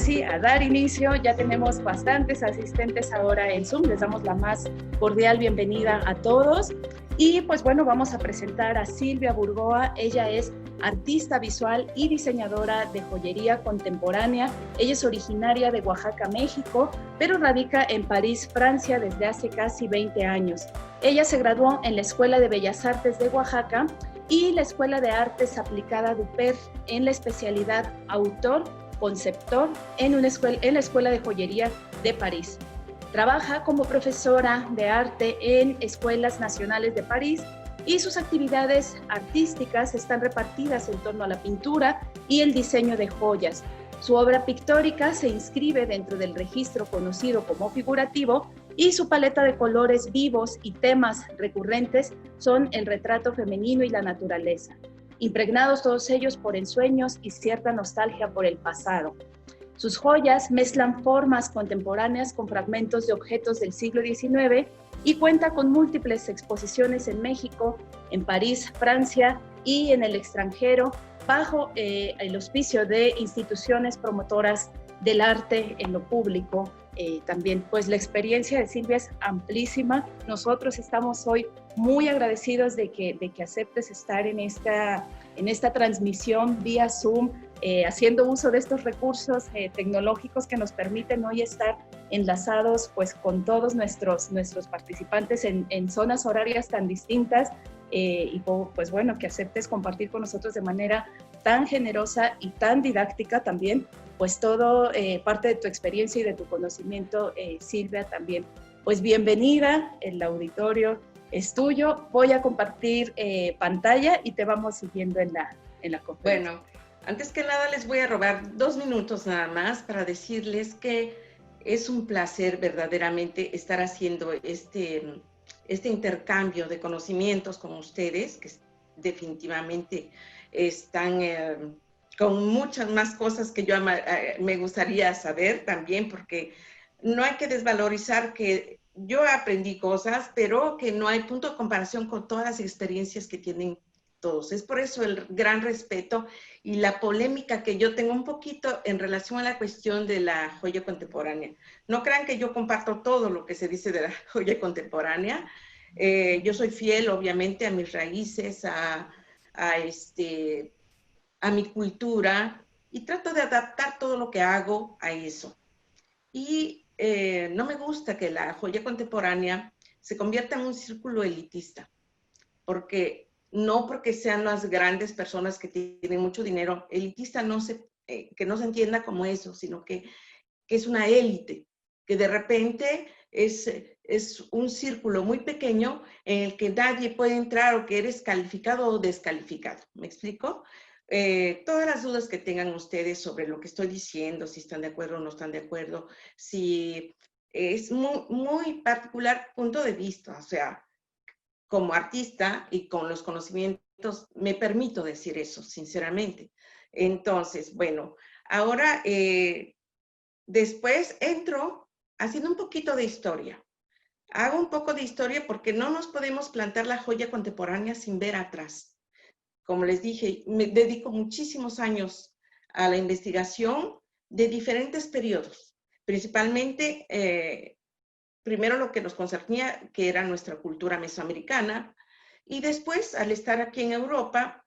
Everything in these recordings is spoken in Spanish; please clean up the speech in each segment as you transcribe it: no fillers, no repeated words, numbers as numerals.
sí, a dar inicio. Ya tenemos bastantes asistentes ahora en Zoom. Les damos la más cordial bienvenida a todos. Y pues bueno, vamos a presentar a Silvia Burgoa. Ella es artista visual y diseñadora de joyería contemporánea. Ella es originaria de Oaxaca, México, pero radica en París, Francia, desde hace casi 20 años. Ella se graduó en la Escuela de Bellas Artes de Oaxaca y la Escuela de Artes Aplicada de UPER en la especialidad autor, conceptor en la Escuela de Joyería de París. Trabaja como profesora de arte en escuelas nacionales de París y sus actividades artísticas están repartidas en torno a la pintura y el diseño de joyas. Su obra pictórica se inscribe dentro del registro conocido como figurativo y su paleta de colores vivos y temas recurrentes son el retrato femenino y la naturaleza, impregnados todos ellos por ensueños y cierta nostalgia por el pasado. Sus joyas mezclan formas contemporáneas con fragmentos de objetos del siglo XIX y cuenta con múltiples exposiciones en México, en París, Francia y en el extranjero, bajo el auspicio de instituciones promotoras del arte en lo público. También, pues la experiencia de Silvia es amplísima. Nosotros estamos hoy muy agradecidos de que aceptes estar en esta transmisión vía Zoom, haciendo uso de estos recursos tecnológicos que nos permiten hoy estar enlazados pues con todos nuestros participantes en zonas horarias tan distintas, y pues bueno, que aceptes compartir con nosotros de manera tan generosa y tan didáctica también, pues todo parte de tu experiencia y de tu conocimiento, Silvia, también. Pues bienvenida, el auditorio es tuyo. Voy a compartir pantalla y te vamos siguiendo en la conferencia. Bueno, antes que nada les voy a robar 2 minutos nada más para decirles que es un placer verdaderamente estar haciendo este intercambio de conocimientos con ustedes, que definitivamente están con muchas más cosas que yo me gustaría saber también, porque no hay que desvalorizar que yo aprendí cosas, pero que no hay punto de comparación con todas las experiencias que tienen todos. Es por eso el gran respeto y la polémica que yo tengo un poquito en relación a la cuestión de la joya contemporánea. No crean que yo comparto todo lo que se dice de la joya contemporánea. Yo soy fiel, obviamente, a mis raíces, a mi cultura, y trato de adaptar todo lo que hago a eso. Y no me gusta que la joya contemporánea se convierta en un círculo elitista, no porque sean las grandes personas que tienen mucho dinero, elitista que no se entienda como eso, sino que es una élite, que de repente es un círculo muy pequeño en el que nadie puede entrar, o que eres calificado o descalificado. ¿Me explico? Todas las dudas que tengan ustedes sobre lo que estoy diciendo, si están de acuerdo o no están de acuerdo, si es muy, muy particular punto de vista, o sea, como artista y con los conocimientos, me permito decir eso, sinceramente. Entonces, bueno, ahora después entro haciendo un poquito de historia. Hago un poco de historia porque no nos podemos plantar la joya contemporánea sin ver atrás. Como les dije, me dedico muchísimos años a la investigación de diferentes periodos, principalmente primero lo que nos concernía, que era nuestra cultura mesoamericana, y después, al estar aquí en Europa,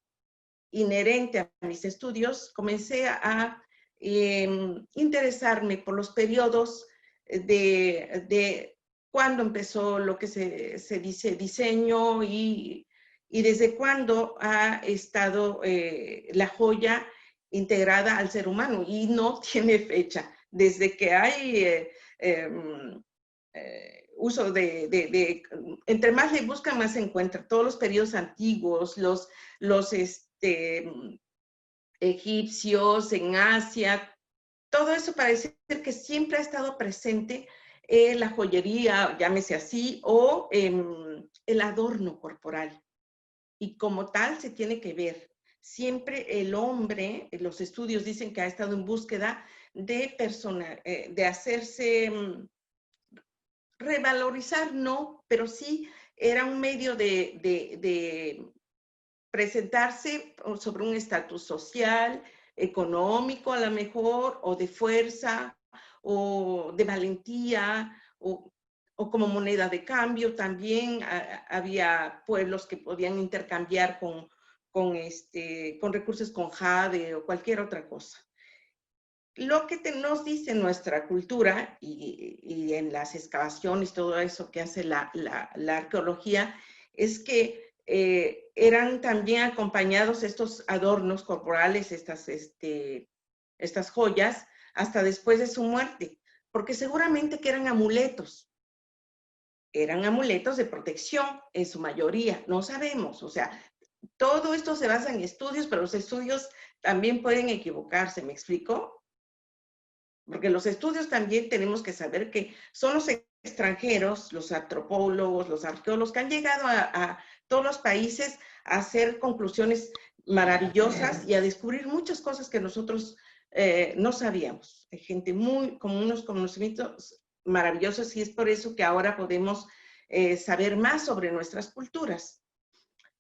inherente a mis estudios, comencé a interesarme por los periodos de cuándo empezó lo que se dice diseño, y desde cuándo ha estado la joya integrada al ser humano, y no tiene fecha. Desde que hay uso entre más le buscan, más se encuentra. Todos los periodos antiguos, los egipcios, en Asia, todo eso parece ser que siempre ha estado presente la joyería, llámese así, o el adorno corporal. Y como tal se tiene que ver. Siempre el hombre, los estudios dicen que ha estado en búsqueda de hacerse revalorizar, no, pero sí era un medio de presentarse sobre un estatus social, económico a lo mejor, o de fuerza, o de valentía, o como moneda de cambio también. Había pueblos que podían intercambiar con recursos con jade o cualquier otra cosa. Lo que nos dice nuestra cultura y en las excavaciones, todo eso que hace la arqueología, es que eran también acompañados estos adornos corporales, estas joyas, hasta después de su muerte, porque seguramente que eran amuletos de protección en su mayoría, no sabemos, o sea, todo esto se basa en estudios, pero los estudios también pueden equivocarse, ¿me explico? Porque los estudios también tenemos que saber que son los extranjeros, los antropólogos, los arqueólogos que han llegado a todos los países a hacer conclusiones maravillosas y a descubrir muchas cosas que nosotros no sabíamos. Hay gente con unos conocimientos maravillosos y es por eso que ahora podemos saber más sobre nuestras culturas.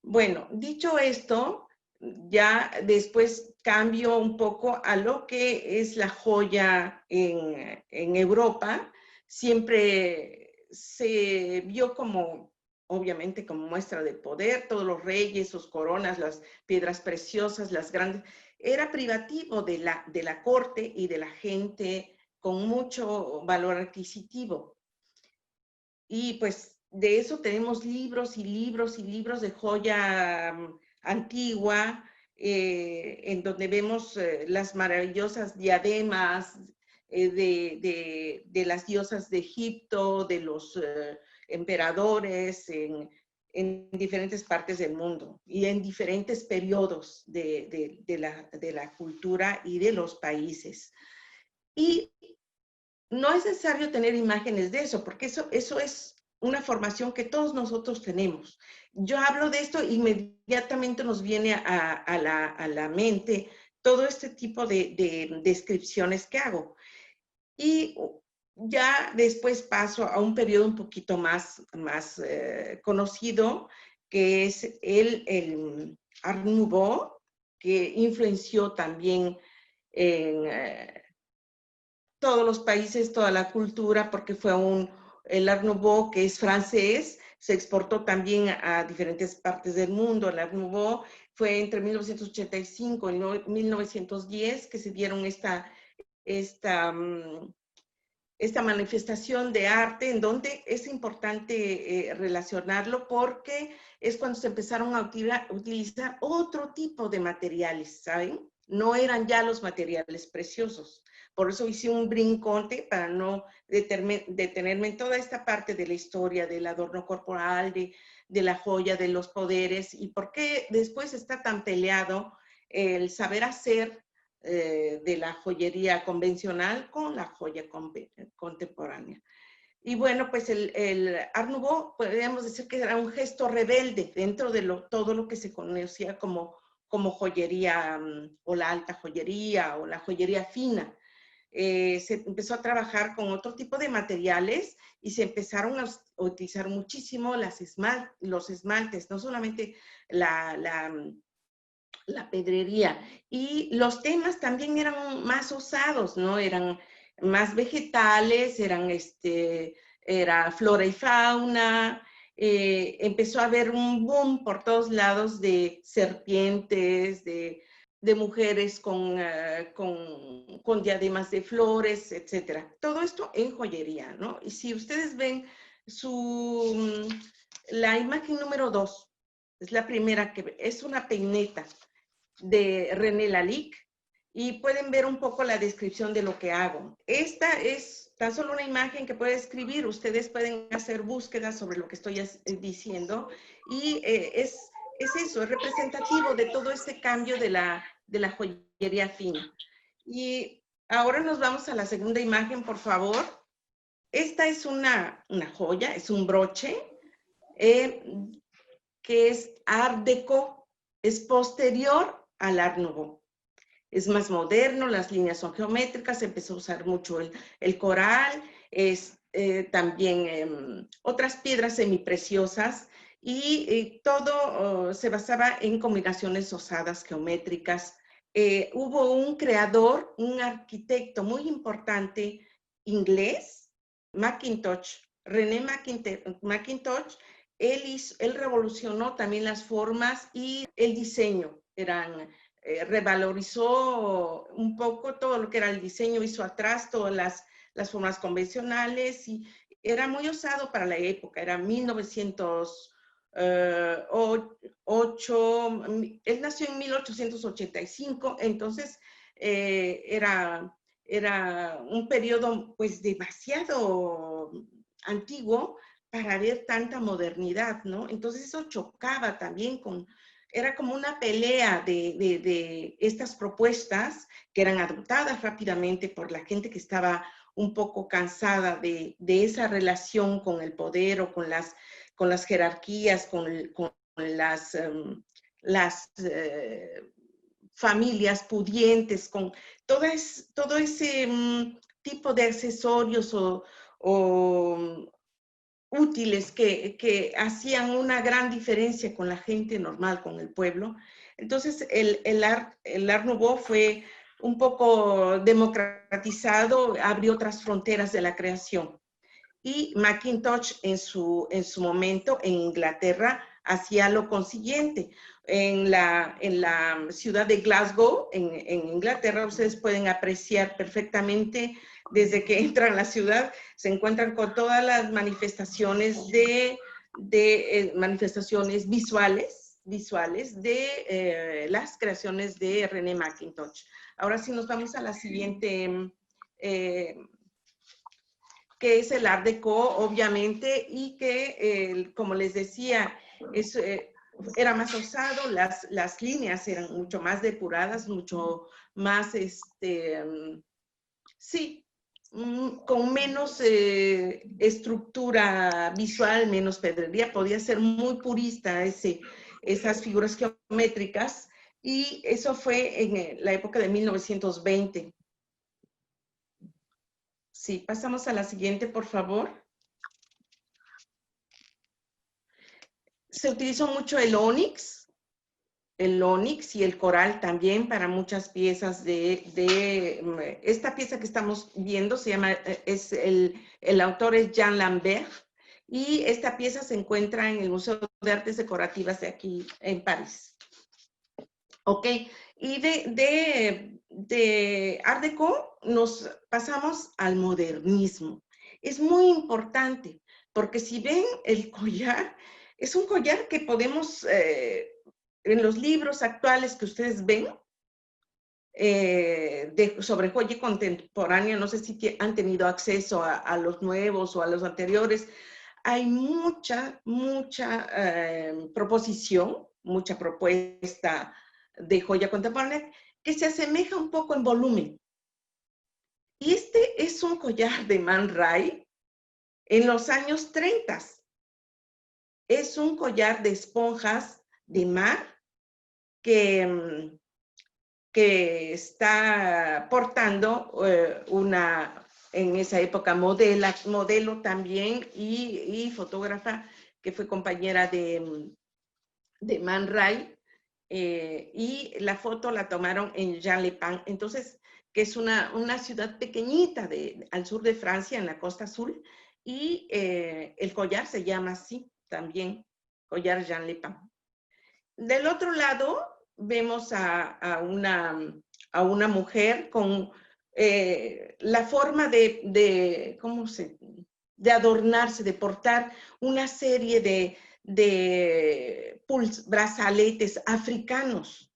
Bueno, dicho esto, ya después cambio un poco a lo que es la joya en Europa. Siempre se vio como, obviamente, como muestra de poder, todos los reyes, sus coronas, las piedras preciosas, las grandes. Era privativo de la corte y de la gente con mucho valor adquisitivo. Y pues de eso tenemos libros y libros y libros de joya antigua, en donde vemos las maravillosas diademas de las diosas de Egipto, de los emperadores en diferentes partes del mundo y en diferentes periodos de la cultura y de los países. Y no es necesario tener imágenes de eso, porque eso es una formación que todos nosotros tenemos. Yo hablo de esto, inmediatamente nos viene a la mente todo este tipo de descripciones que hago. Y ya después paso a un periodo un poquito más conocido, que es el Art Nouveau, que influenció también en todos los países, toda la cultura, porque fue el Art Nouveau, que es francés, se exportó también a diferentes partes del mundo. El Art Nouveau fue entre 1985 y 1910 que se dieron esta manifestación de arte, en donde es importante relacionarlo porque es cuando se empezaron a utilizar otro tipo de materiales, ¿saben? No eran ya los materiales preciosos. Por eso hice un brinconte para no detenerme en toda esta parte de la historia del adorno corporal, de la joya, de los poderes, y por qué después está tan peleado el saber hacer de la joyería convencional con la joya contemporánea. Y bueno, pues el Art Nouveau, podríamos decir que era un gesto rebelde dentro de todo lo que se conocía como joyería, o la alta joyería, o la joyería fina. Se empezó a trabajar con otro tipo de materiales y se empezaron a utilizar muchísimo los esmaltes, no solamente la pedrería. Y los temas también eran más osados, ¿no? Eran más vegetales, era flora y fauna. Empezó a haber un boom por todos lados de serpientes, de mujeres con diademas de flores, etcétera. Todo esto en joyería, ¿no? Y si ustedes ven la imagen número 2, es la primera que es una peineta de René Lalique, y pueden ver un poco la descripción de lo que hago. Esta es tan solo una imagen que puede escribir. Ustedes pueden hacer búsquedas sobre lo que estoy diciendo, y es eso, es representativo de todo este cambio de la joyería fina. Y ahora nos vamos a la segunda imagen, por favor. Esta es una joya, es un broche que es Art Deco, es posterior al Art Nouveau. Es más moderno, las líneas son geométricas, se empezó a usar mucho el coral, también otras piedras semipreciosas, y todo se basaba en combinaciones osadas geométricas hubo un creador, un arquitecto muy importante inglés, Mackintosh, René Mackintosh. Él revolucionó también las formas y el diseño. Revalorizó un poco todo lo que era el diseño, hizo atrás todas las formas convencionales y era muy osado para la época. Era 1908, él nació en 1885, entonces era un periodo pues demasiado antiguo para ver tanta modernidad, ¿no? Entonces eso chocaba también era como una pelea de estas propuestas que eran adoptadas rápidamente por la gente que estaba un poco cansada de esa relación con el poder o con las jerarquías, con las familias pudientes, con todo ese tipo de accesorios o útiles que hacían una gran diferencia con la gente normal, con el pueblo. Entonces, el Art Nouveau fue un poco democratizado, abrió otras fronteras de la creación. Y Mackintosh en su momento en Inglaterra hacía lo consiguiente. En la ciudad de Glasgow, en Inglaterra, ustedes pueden apreciar perfectamente desde que entran a la ciudad, se encuentran con todas las manifestaciones manifestaciones visuales de las creaciones de René Mackintosh. Ahora sí nos vamos a la siguiente, que es el Art Deco, obviamente, y que, como les decía, era más osado, las líneas eran mucho más depuradas, mucho más, sí, con menos estructura visual, menos pedrería, podía ser muy purista esas figuras geométricas, y eso fue en la época de 1920. Sí, pasamos a la siguiente, por favor. Se utilizó mucho el ónix y el coral también para muchas piezas esta pieza que estamos viendo se llama, el autor es Jean Lambert, y esta pieza se encuentra en el Museo de Artes Decorativas de aquí en París. Ok, y de Art Deco nos pasamos al modernismo. Es muy importante, porque si ven el collar, es un collar que podemos, en los libros actuales que ustedes ven, sobre joya contemporánea, no sé si han tenido acceso a los nuevos o a los anteriores, hay mucha proposición, mucha propuesta de joya contemporánea que se asemeja un poco en volumen. Y este es un collar de Man Ray en los años 30. Es un collar de esponjas de mar que está portando en esa época, modelo también y fotógrafa que fue compañera de Man Ray, y la foto la tomaron en Jean-les-Pins, entonces, que es una ciudad pequeñita al sur de Francia, en la costa azul, y el collar se llama así también, collar Jean-les-Pins. Del otro lado, vemos a una mujer con la forma de adornarse, de portar una serie de brazaletes africanos.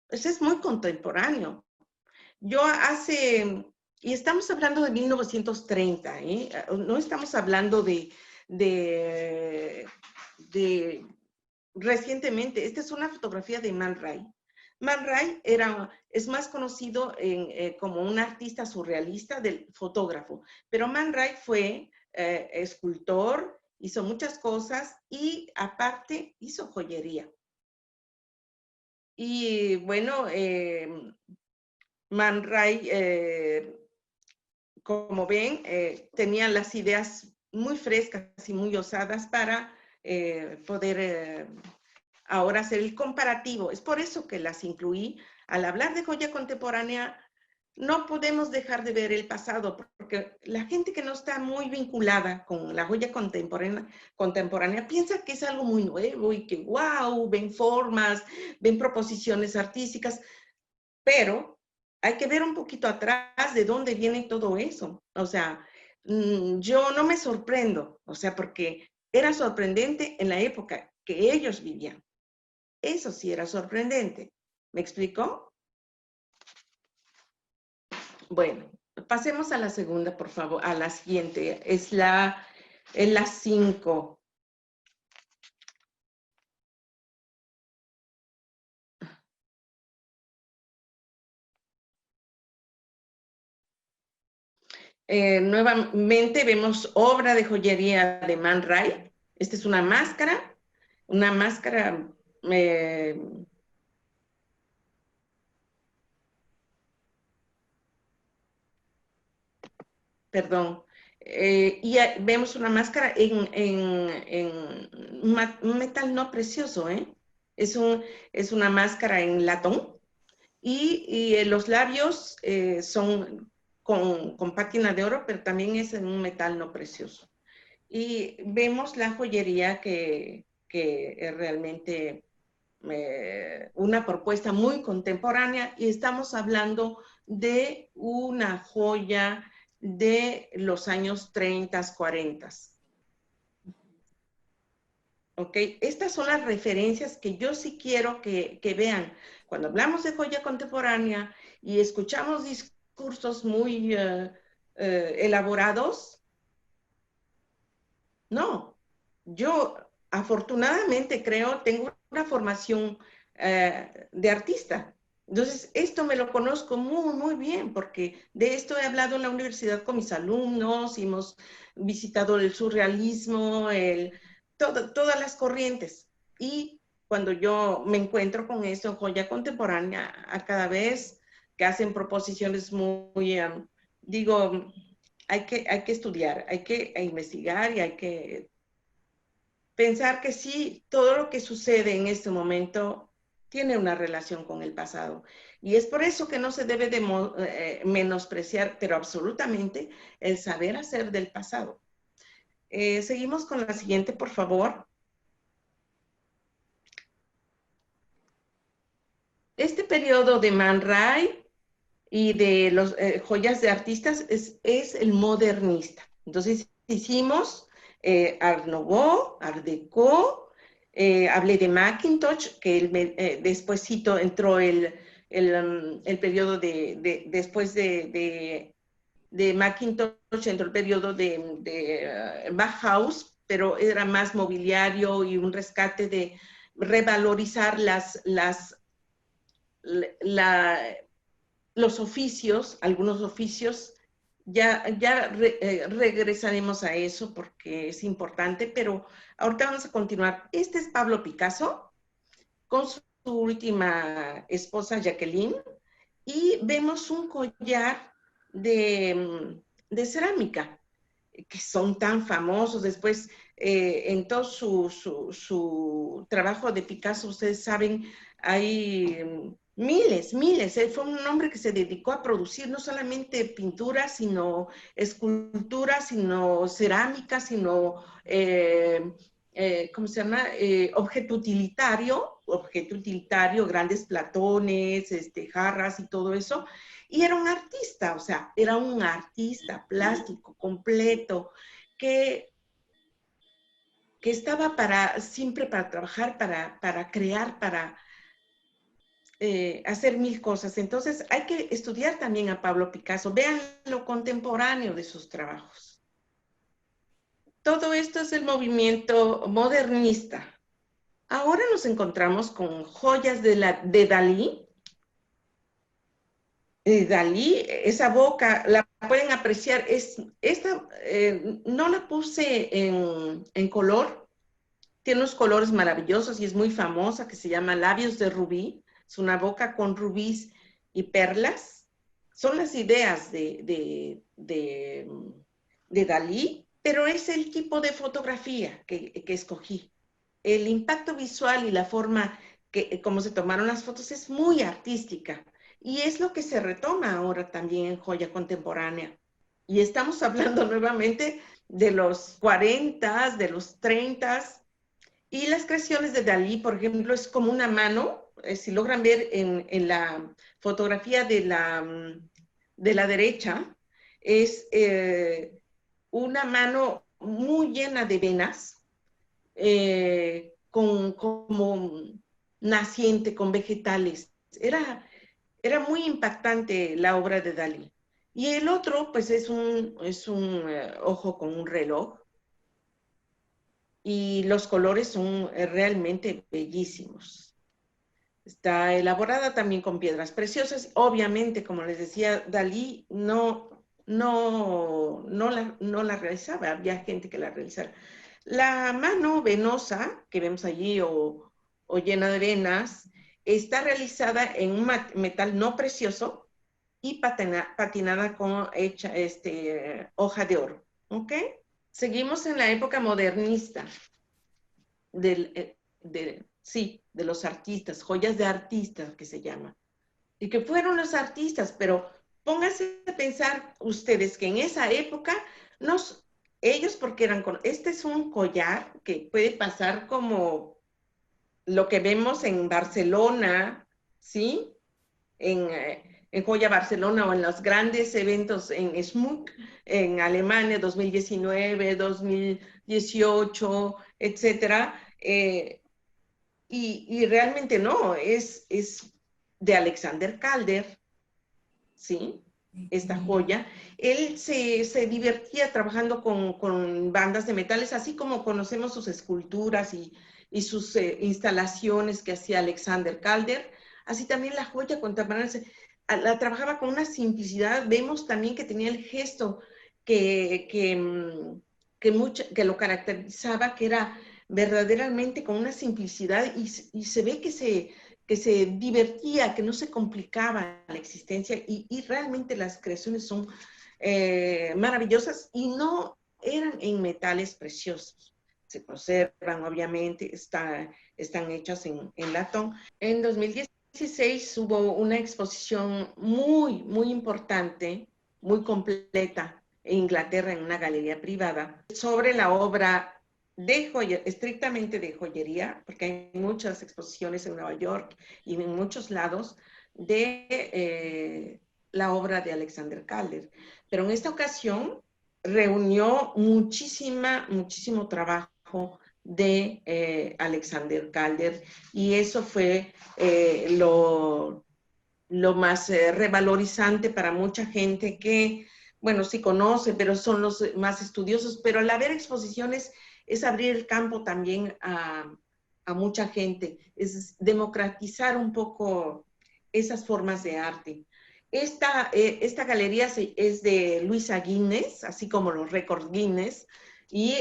Eso es muy contemporáneo. Y estamos hablando de 1930, ¿eh? No estamos hablando de recientemente. Esta es una fotografía de Man Ray. Man Ray es más conocido como un artista surrealista del fotógrafo, pero Man Ray fue escultor, hizo muchas cosas y aparte hizo joyería. Y bueno, Man Ray, como ven, tenía las ideas muy frescas y muy osadas para poder ahora hacer el comparativo. Es por eso que las incluí. Al hablar de joya contemporánea, no podemos dejar de ver el pasado, porque la gente que no está muy vinculada con la joya contemporánea piensa que es algo muy nuevo y que, wow, ven formas, ven proposiciones artísticas, pero hay que ver un poquito atrás de dónde viene todo eso. O sea, yo no me sorprendo, o sea, porque era sorprendente en la época que ellos vivían. Eso sí era sorprendente. ¿Me explicó? Bueno, pasemos a la segunda, por favor, a la siguiente. Es la 5. Nuevamente vemos obra de joyería de Man Ray. Esta es una máscara, eh, perdón, y vemos una máscara en un metal no precioso, ¿eh? Es una máscara en latón y los labios son con pátina de oro, pero también es en un metal no precioso. Y vemos la joyería que es realmente una propuesta muy contemporánea y estamos hablando de una joya de los años 30, 40. ¿Ok? Estas son las referencias que yo sí quiero que vean. Cuando hablamos de joya contemporánea y escuchamos discursos muy elaborados, no. Yo afortunadamente tengo una formación de artista. Entonces, esto me lo conozco muy, muy bien, porque de esto he hablado en la universidad con mis alumnos, y hemos visitado el surrealismo, todas las corrientes. Y cuando yo me encuentro con esto en joya contemporánea, a cada vez que hacen proposiciones muy digo, hay que estudiar, hay que investigar y hay que pensar que sí, todo lo que sucede en este momento tiene una relación con el pasado. Y es por eso que no se debe de menospreciar, pero absolutamente, el saber hacer del pasado. Seguimos con la siguiente, por favor. Este periodo de Man Ray y de los joyas de artistas es el modernista. Entonces hicimos Art Nouveau, Art Deco, hablé de Macintosh, que despuésito entró el periodo después de Macintosh, entró el periodo de Bauhaus, pero era más mobiliario y un rescate de revalorizar la, los oficios, algunos oficios, regresaremos a eso porque es importante, pero ahorita vamos a continuar. Este es Pablo Picasso con su última esposa Jacqueline y vemos un collar de cerámica que son tan famosos. Después, en todo su trabajo de Picasso, ustedes saben, hay miles. Fue un hombre que se dedicó a producir no solamente pintura, sino escultura, sino cerámica, sino, ¿cómo se llama? Objeto utilitario, grandes platones, jarras y todo eso. Y era un artista, o sea, era un artista plástico completo que, que estaba siempre para trabajar, para crear, para hacer mil cosas. Entonces hay que estudiar también a Pablo Picasso, vean lo contemporáneo de sus trabajos. Todo esto es el movimiento modernista. Ahora nos encontramos con joyas de Dalí. Dalí, esa boca, la pueden apreciar. No la puse en color, tiene unos colores maravillosos y es muy famosa, que se llama Labios de Rubí. Es una boca con rubíes y perlas. Son las ideas de Dalí, pero es el tipo de fotografía que escogí. el impacto visual y la forma como se tomaron las fotos es muy artística. Y es lo que se retoma ahora también en joya contemporánea. Y estamos hablando nuevamente de los 40, de los 30. Y las creaciones de Dalí, por ejemplo, es como una mano. Si logran ver en la fotografía de la derecha, es una mano muy llena de venas, como naciente, con vegetales. Era muy impactante la obra de Dalí. Y el otro, pues es un ojo con un reloj. Y los colores son realmente bellísimos. Está elaborada también con piedras preciosas. Obviamente, como les decía, Dalí no la realizaba, había gente que la realizara. La mano venosa que vemos allí o llena de venas está realizada en un metal no precioso y patinada con hoja de oro. ¿Ok? Seguimos en la época modernista de los artistas, joyas de artistas que se llama. Y que fueron los artistas, pero pónganse a pensar ustedes que en esa época, ellos porque este es un collar que puede pasar como lo que vemos en Barcelona, ¿sí? En Joya Barcelona o en los grandes eventos en SMUC, en Alemania, 2019, 2018, etcétera. Y realmente no, es de Alexander Calder, ¿sí? Esta joya. Él se divertía trabajando con bandas de metales, así como conocemos sus esculturas y sus instalaciones que hacía Alexander Calder. Así también la joya contemporánea la trabajaba con una simplicidad. Vemos también que tenía el gesto que lo caracterizaba, que era verdaderamente con una simplicidad y se ve que se divertía, que no se complicaba la existencia y realmente las creaciones son maravillosas y no eran en metales preciosos. Se conservan, obviamente, están hechas en latón. En 2016 hubo una exposición muy, muy importante, muy completa en Inglaterra, en una galería privada, sobre la obra estrictamente de joyería, porque hay muchas exposiciones en Nueva York y en muchos lados de la obra de Alexander Calder. Pero en esta ocasión reunió muchísimo trabajo de Alexander Calder y eso fue lo más revalorizante para mucha gente que, bueno, sí conoce, pero son los más estudiosos, pero al haber exposiciones es abrir el campo también a mucha gente, es democratizar un poco esas formas de arte. Esta galería es de Luisa Guinness, así como los récords Guinness, y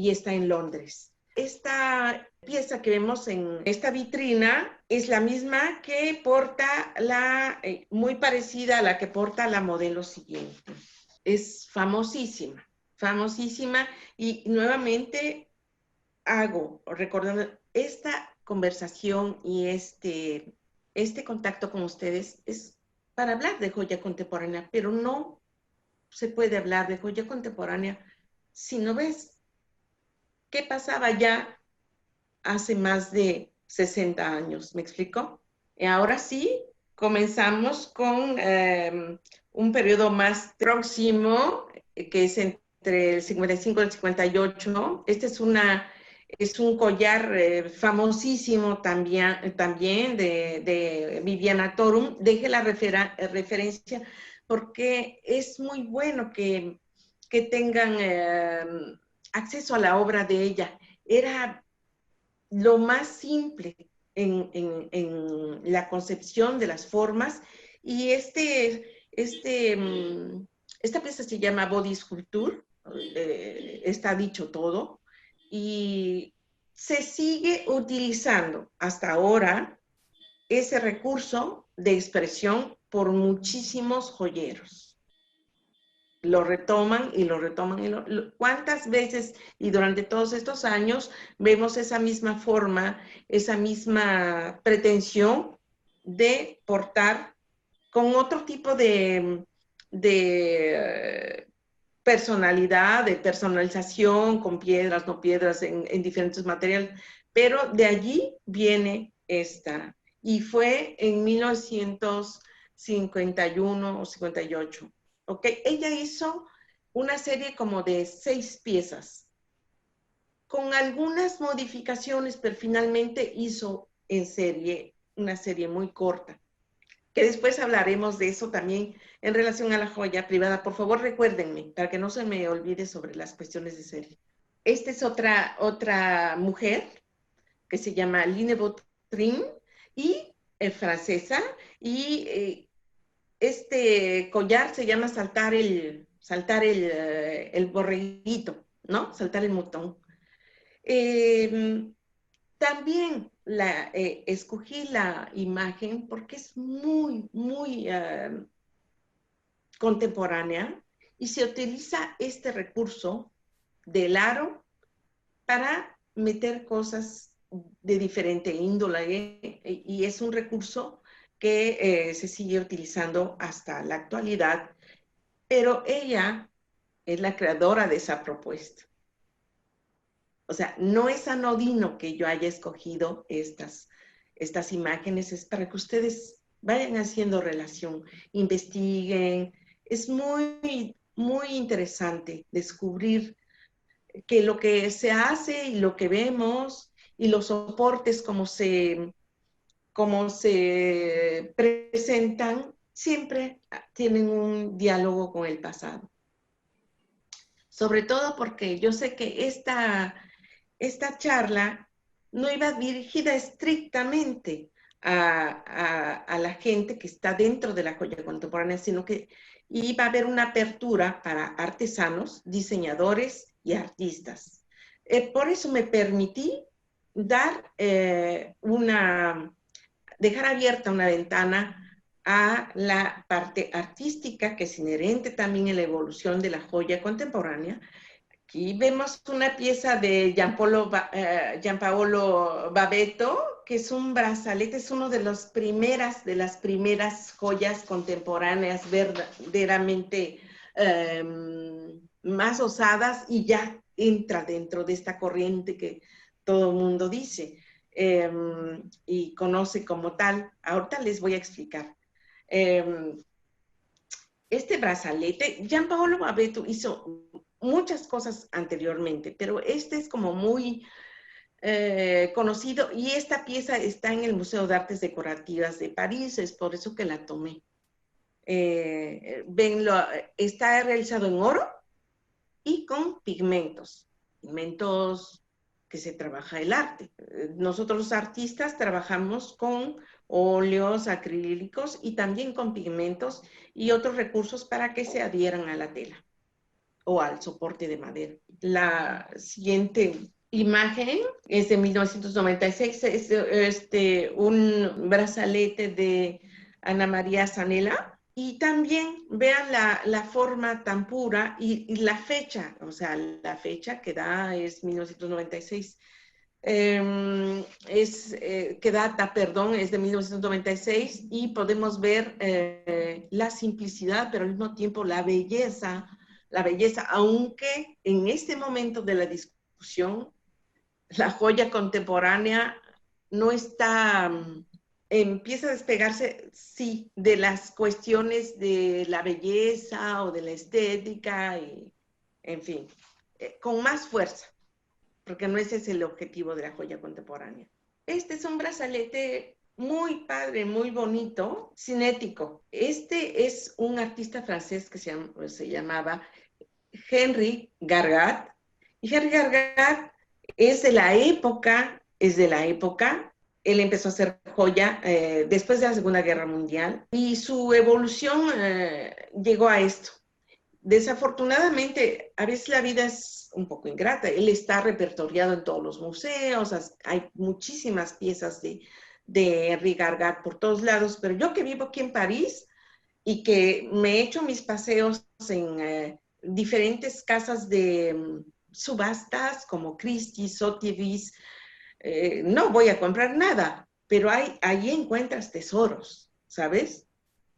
está en Londres. Esta pieza que vemos en esta vitrina es la misma que porta muy parecida a la que porta la modelo siguiente. Es famosísima, famosísima, y nuevamente recordando esta conversación y este contacto con ustedes es para hablar de joya contemporánea, pero no se puede hablar de joya contemporánea si no ves qué pasaba ya hace más de 60 años, ¿me explico? Y ahora sí, comenzamos con un periodo más próximo, que es entre el 55 y el 58. Este es un collar famosísimo también de Viviana Torum. Deje la referencia porque es muy bueno que tengan acceso a la obra de ella. Era lo más simple en la concepción de las formas y esta pieza se llama Body Sculpture, está dicho todo, y se sigue utilizando hasta ahora ese recurso de expresión por muchísimos joyeros. lo retoman y lo retoman. ¿Cuántas veces y durante todos estos años vemos esa misma forma, esa misma pretensión de portar con otro tipo de personalidad, de personalización, con piedras, no piedras, en diferentes materiales, pero de allí viene esta. Y fue en 1951 o 58. ¿Ok? Ella hizo una serie como de 6 piezas, con algunas modificaciones, pero finalmente hizo en serie, una serie muy corta, que después hablaremos de eso también en relación a la joya privada. Por favor, recuérdenme, para que no se me olvide sobre las cuestiones de serie. Esta es otra mujer que se llama Line Vautrin y francesa, y este collar se llama saltar el borreguito, ¿no? Saltar el mutón. También escogí la imagen porque es muy, muy contemporánea y se utiliza este recurso del aro para meter cosas de diferente índole, y es un recurso que se sigue utilizando hasta la actualidad, pero ella es la creadora de esa propuesta. O sea, no es anodino que yo haya escogido estas imágenes, es para que ustedes vayan haciendo relación, investiguen. Es muy, muy interesante descubrir que lo que se hace y lo que vemos y los soportes como se presentan, siempre tienen un diálogo con el pasado. Sobre todo porque yo sé que esta charla no iba dirigida estrictamente a la gente que está dentro de la joya contemporánea, sino que iba a haber una apertura para artesanos, diseñadores y artistas. Por eso me permití dejar abierta una ventana a la parte artística, que es inherente también en la evolución de la joya contemporánea. Aquí vemos una pieza de Giampaolo Babetto, que es un brazalete, es una de las primeras joyas contemporáneas verdaderamente más osadas, y ya entra dentro de esta corriente que todo el mundo dice y conoce como tal. Ahorita les voy a explicar. Este brazalete, Giampaolo Babetto hizo muchas cosas anteriormente, pero este es como muy conocido, y esta pieza está en el Museo de Artes Decorativas de París, es por eso que la tomé. Está realizado en oro y con pigmentos que se trabaja el arte. Nosotros los artistas trabajamos con óleos, acrílicos y también con pigmentos y otros recursos para que se adhieran a la tela o al soporte de madera. La siguiente imagen es de 1996, es un brazalete de Ana María Zanella. Y también vean la forma tan pura y la fecha, o sea, la fecha que da es 1996. Que data, perdón, es de 1996, y podemos ver la simplicidad, pero al mismo tiempo la belleza, aunque en este momento de la discusión, la joya contemporánea no está, empieza a despegarse, sí, de las cuestiones de la belleza o de la estética, y, en fin, con más fuerza, porque no ese es el objetivo de la joya contemporánea. Este es un brazalete muy padre, muy bonito, cinético. Este es un artista francés que se llamaba Henry Gargat. Y Henry Gargat es de la época, él empezó a hacer joya después de la Segunda Guerra Mundial, y su evolución llegó a esto. Desafortunadamente, a veces la vida es un poco ingrata. Él está repertoriado en todos los museos, hay muchísimas piezas de Henry Gargat por todos lados, pero yo que vivo aquí en París, y que me he hecho mis paseos en diferentes casas de subastas como Christie's, Sotheby's. No voy a comprar nada, pero ahí encuentras tesoros, ¿sabes?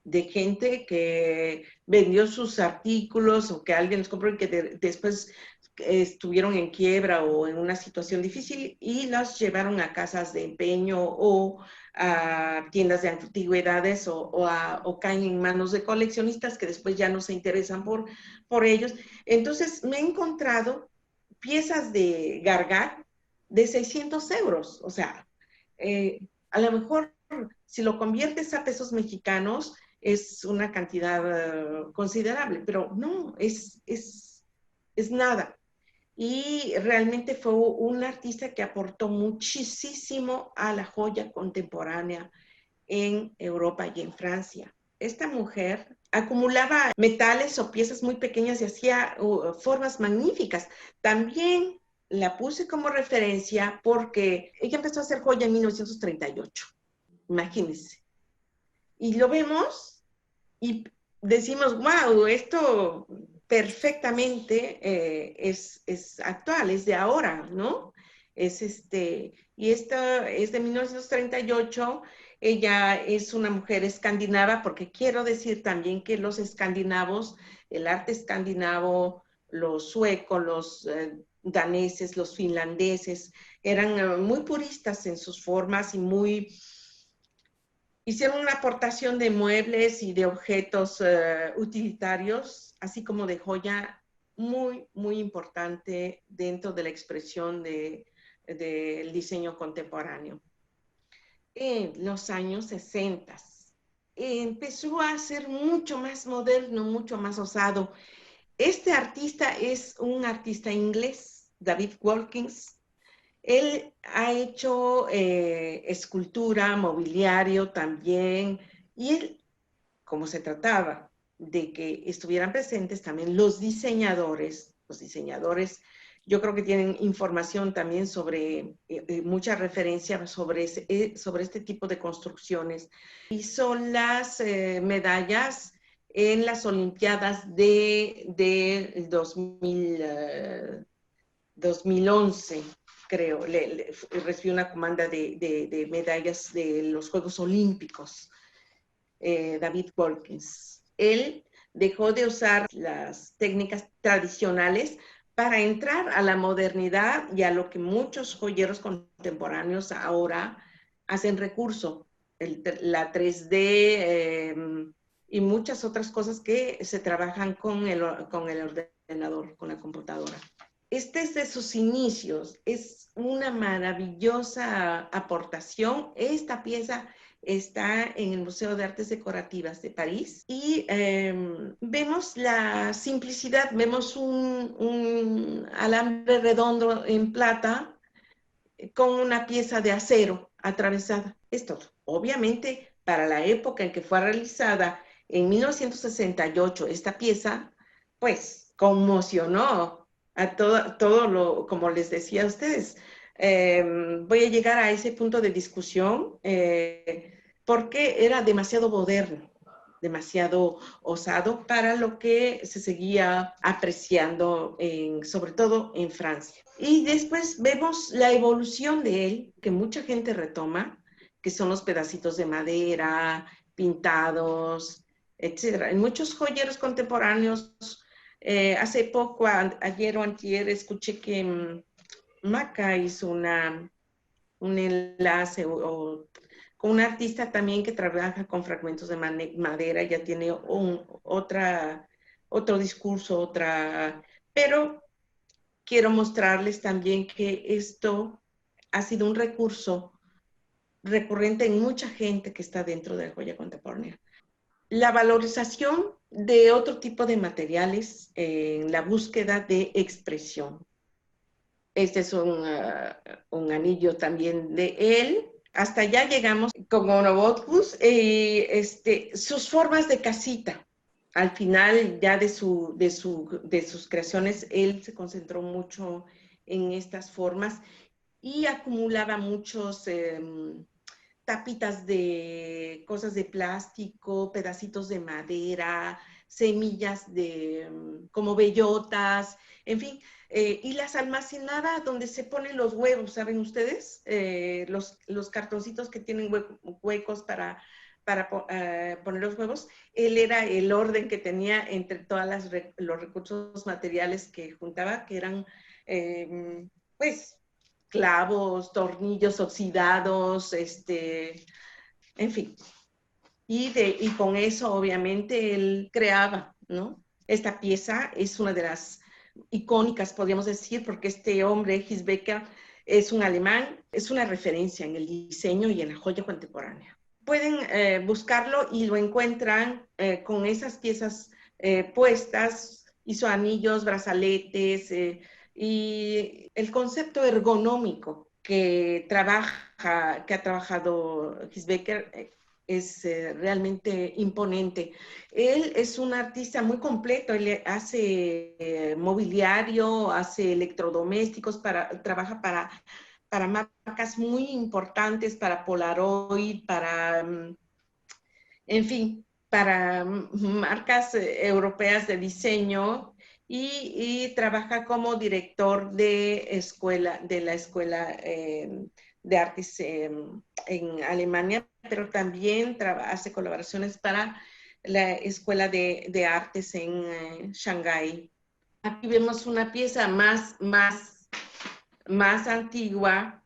De gente que vendió sus artículos o que alguien los compró y que después estuvieron en quiebra o en una situación difícil y los llevaron a casas de empeño o a tiendas de antigüedades o caen en manos de coleccionistas que después ya no se interesan por ellos. Entonces me he encontrado piezas de Gargar de 600 euros. O sea, a lo mejor si lo conviertes a pesos mexicanos es una cantidad considerable, pero no, es nada. Y realmente fue un artista que aportó muchísimo a la joya contemporánea en Europa y en Francia. Esta mujer acumulaba metales o piezas muy pequeñas y hacía formas magníficas. También la puse como referencia porque ella empezó a hacer joya en 1938. Imagínense. Y lo vemos y decimos, wow, esto perfectamente es actual, es de ahora, ¿no? Y esta es de 1938. Ella es una mujer escandinava, porque quiero decir también que los escandinavos, el arte escandinavo, los suecos, los daneses, los finlandeses, eran muy puristas en sus formas y hicieron una aportación de muebles y de objetos utilitarios, así como de joya muy, muy importante dentro de la expresión del diseño contemporáneo. En los años 60 empezó a ser mucho más moderno, mucho más osado. Este artista es un artista inglés, David Wilkins. Él ha hecho escultura, mobiliario también, y él, como se trataba de que estuvieran presentes también los diseñadores, yo creo que tienen información también sobre, mucha referencia sobre este tipo de construcciones. Y son las medallas en las Olimpiadas de 2011, creo, recibió una comanda de medallas de los Juegos Olímpicos, David Wilkins. Él dejó de usar las técnicas tradicionales para entrar a la modernidad y a lo que muchos joyeros contemporáneos ahora hacen recurso, la 3D y muchas otras cosas que se trabajan con el ordenador, con la computadora. Este es de sus inicios, es una maravillosa aportación. Esta pieza está en el Museo de Artes Decorativas de París y vemos la simplicidad, vemos un alambre redondo en plata con una pieza de acero atravesada. Es todo. Obviamente, para la época en que fue realizada, en 1968, esta pieza, pues, conmocionó a todo lo, como les decía a ustedes. Voy a llegar a ese punto de discusión porque era demasiado moderno, demasiado osado para lo que se seguía apreciando, sobre todo en Francia. Y después vemos la evolución de él, que mucha gente retoma, que son los pedacitos de madera, pintados, etc. En muchos joyeros contemporáneos, hace poco, ayer o antier, escuché que Maca hizo un enlace con un artista también que trabaja con fragmentos de madera, ya tiene otro discurso, pero quiero mostrarles también que esto ha sido un recurso recurrente en mucha gente que está dentro de la joya contemporánea. La valorización de otro tipo de materiales en la búsqueda de expresión. Este es un anillo también de él. Hasta allá llegamos con Onobotkus y sus formas de casita. Al final ya de sus creaciones, él se concentró mucho en estas formas y acumulaba muchos tapitas de cosas de plástico, pedacitos de madera, semillas de como bellotas, en fin, y las almacenaba donde se ponen los huevos, ¿saben ustedes? Los cartoncitos que tienen huecos para poner los huevos. Él era el orden que tenía entre todos los recursos materiales que juntaba, que eran, pues, clavos, tornillos oxidados, en fin. Y con eso, obviamente, él creaba, ¿no? Esta pieza es una de las icónicas, podríamos decir, porque este hombre, Gijsberger, es un alemán, es una referencia en el diseño y en la joya contemporánea. Pueden buscarlo y lo encuentran con esas piezas puestas, hizo anillos, brazaletes, y el concepto ergonómico que ha trabajado Gijsberger es realmente imponente. Él es un artista muy completo, él hace mobiliario, hace electrodomésticos, trabaja para marcas muy importantes, para Polaroid, en fin, para marcas europeas de diseño y trabaja como director de la escuela de artes en Alemania, pero también hace colaboraciones para la escuela de artes en Shanghái. Aquí vemos una pieza más antigua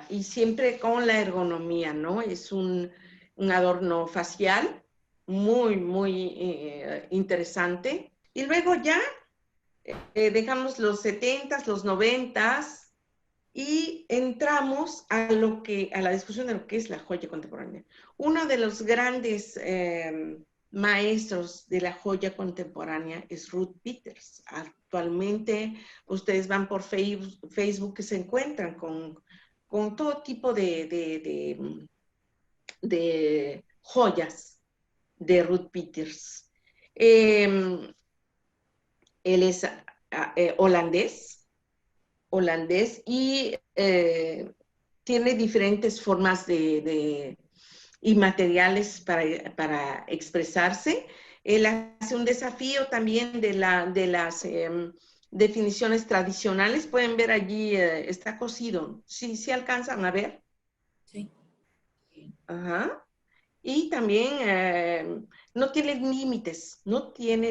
y siempre con la ergonomía, ¿no? Es un adorno facial muy interesante. Y luego ya dejamos los 70s, los 90s y entramos a la discusión de lo que es la joya contemporánea. Uno de los grandes maestros de la joya contemporánea es Ruth Peters. Actualmente ustedes van por Facebook que se encuentran con todo tipo de joyas de Ruth Peters. Él es holandés y tiene diferentes formas y materiales para expresarse. Él hace un desafío también de las definiciones tradicionales. Pueden ver allí, está cosido. ¿Sí alcanzan a ver? Sí. Ajá. Y también no tiene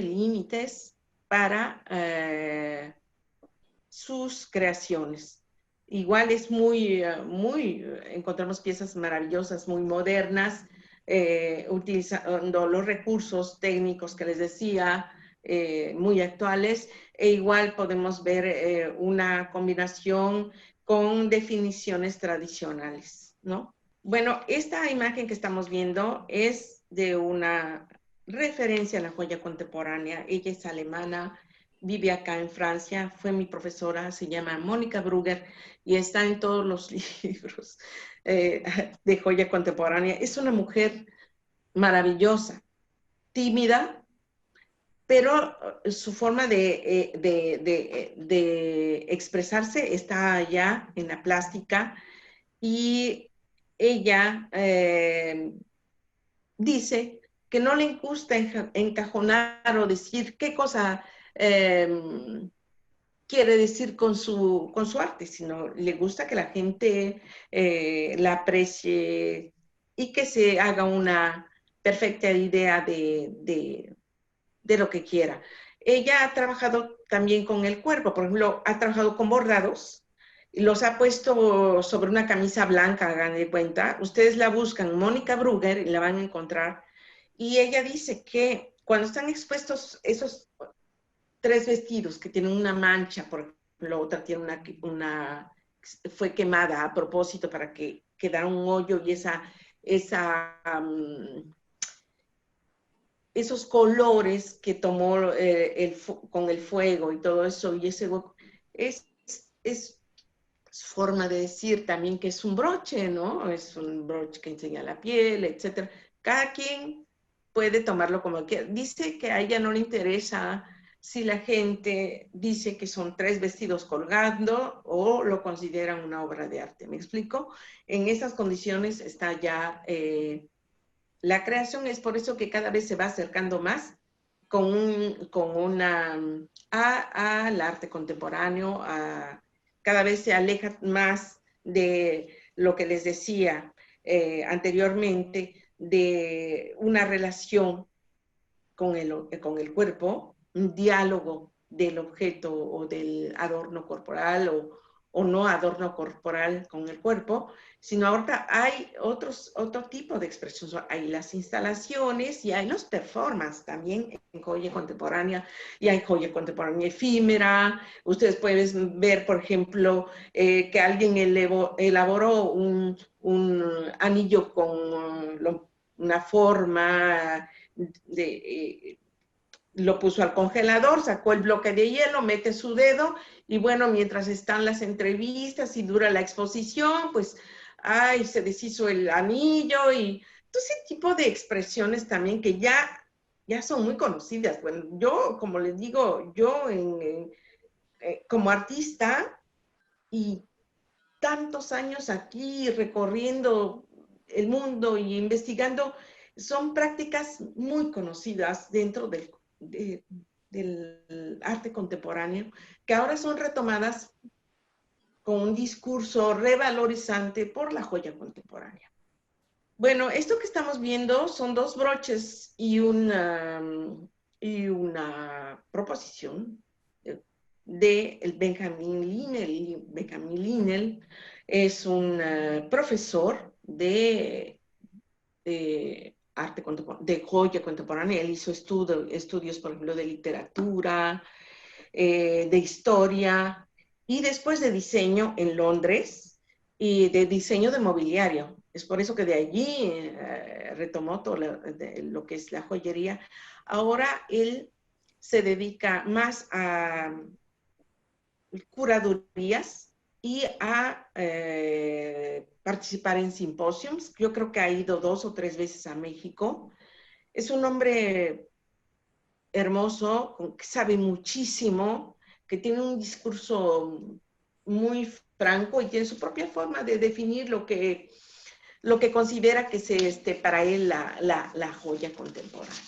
límites para sus creaciones. Igual es encontramos piezas maravillosas, muy modernas, utilizando los recursos técnicos que les decía, muy actuales, e igual podemos ver una combinación con definiciones tradicionales, ¿no? Bueno, esta imagen que estamos viendo es de una referencia a la joya contemporánea. Ella es alemana, vive acá en Francia, fue mi profesora, se llama Mónica Brugger y está en todos los libros de joya contemporánea. Es una mujer maravillosa, tímida, pero su forma de expresarse está allá en la plástica y ella dice que no le gusta encajonar o decir qué cosa quiere decir con su arte, sino le gusta que la gente la aprecie y que se haga una perfecta idea de lo que quiera. Ella ha trabajado también con el cuerpo, por ejemplo, ha trabajado con bordados, los ha puesto sobre una camisa blanca, hagan de cuenta. Ustedes la buscan, Mónica Brugger, y la van a encontrar. Y ella dice que cuando están expuestos esos 3 vestidos que tienen una mancha, por ejemplo, otra tiene fue quemada a propósito para que quedara un hoyo y esos colores que tomó con el fuego y todo eso, y ese hueco, es forma de decir también que es un broche, ¿no? Es un broche que enseña la piel, etc. Cada quien puede tomarlo como quiera. Dice que a ella no le interesa si la gente dice que son 3 vestidos colgando o lo consideran una obra de arte. ¿Me explico? En esas condiciones está ya la creación. Es por eso que cada vez se va acercando más al arte contemporáneo, cada vez se aleja más de lo que les decía anteriormente, de una relación con el cuerpo, un diálogo del objeto o del adorno corporal o no adorno corporal con el cuerpo, sino ahora hay otro tipo de expresión. Hay las instalaciones y hay los performances también en joya contemporánea, y hay joya contemporánea efímera. Ustedes pueden ver, por ejemplo, que alguien elaboró un anillo con una forma lo puso al congelador, sacó el bloque de hielo, mete su dedo y bueno, mientras están las entrevistas y dura la exposición, pues, ay, se deshizo el anillo y todo ese tipo de expresiones también que ya son muy conocidas. Bueno, yo, como les digo, yo como artista y tantos años aquí recorriendo el mundo y investigando, son prácticas muy conocidas dentro del arte contemporáneo, que ahora son retomadas con un discurso revalorizante por la joya contemporánea. Bueno, esto que estamos viendo son 2 broches y una proposición de Benjamin Linnell. Benjamin Linnell es un profesor de arte de joya contemporánea. Él hizo estudios, por ejemplo, de literatura, de historia y después de diseño en Londres y de diseño de mobiliario. Es por eso que de allí retomó todo lo que es la joyería. Ahora él se dedica más a curadurías y a participar en simposios. Yo creo que ha ido 2 o 3 veces a México. Es un hombre hermoso, que sabe muchísimo, que tiene un discurso muy franco y tiene su propia forma de definir lo que considera que es para él la joya contemporánea.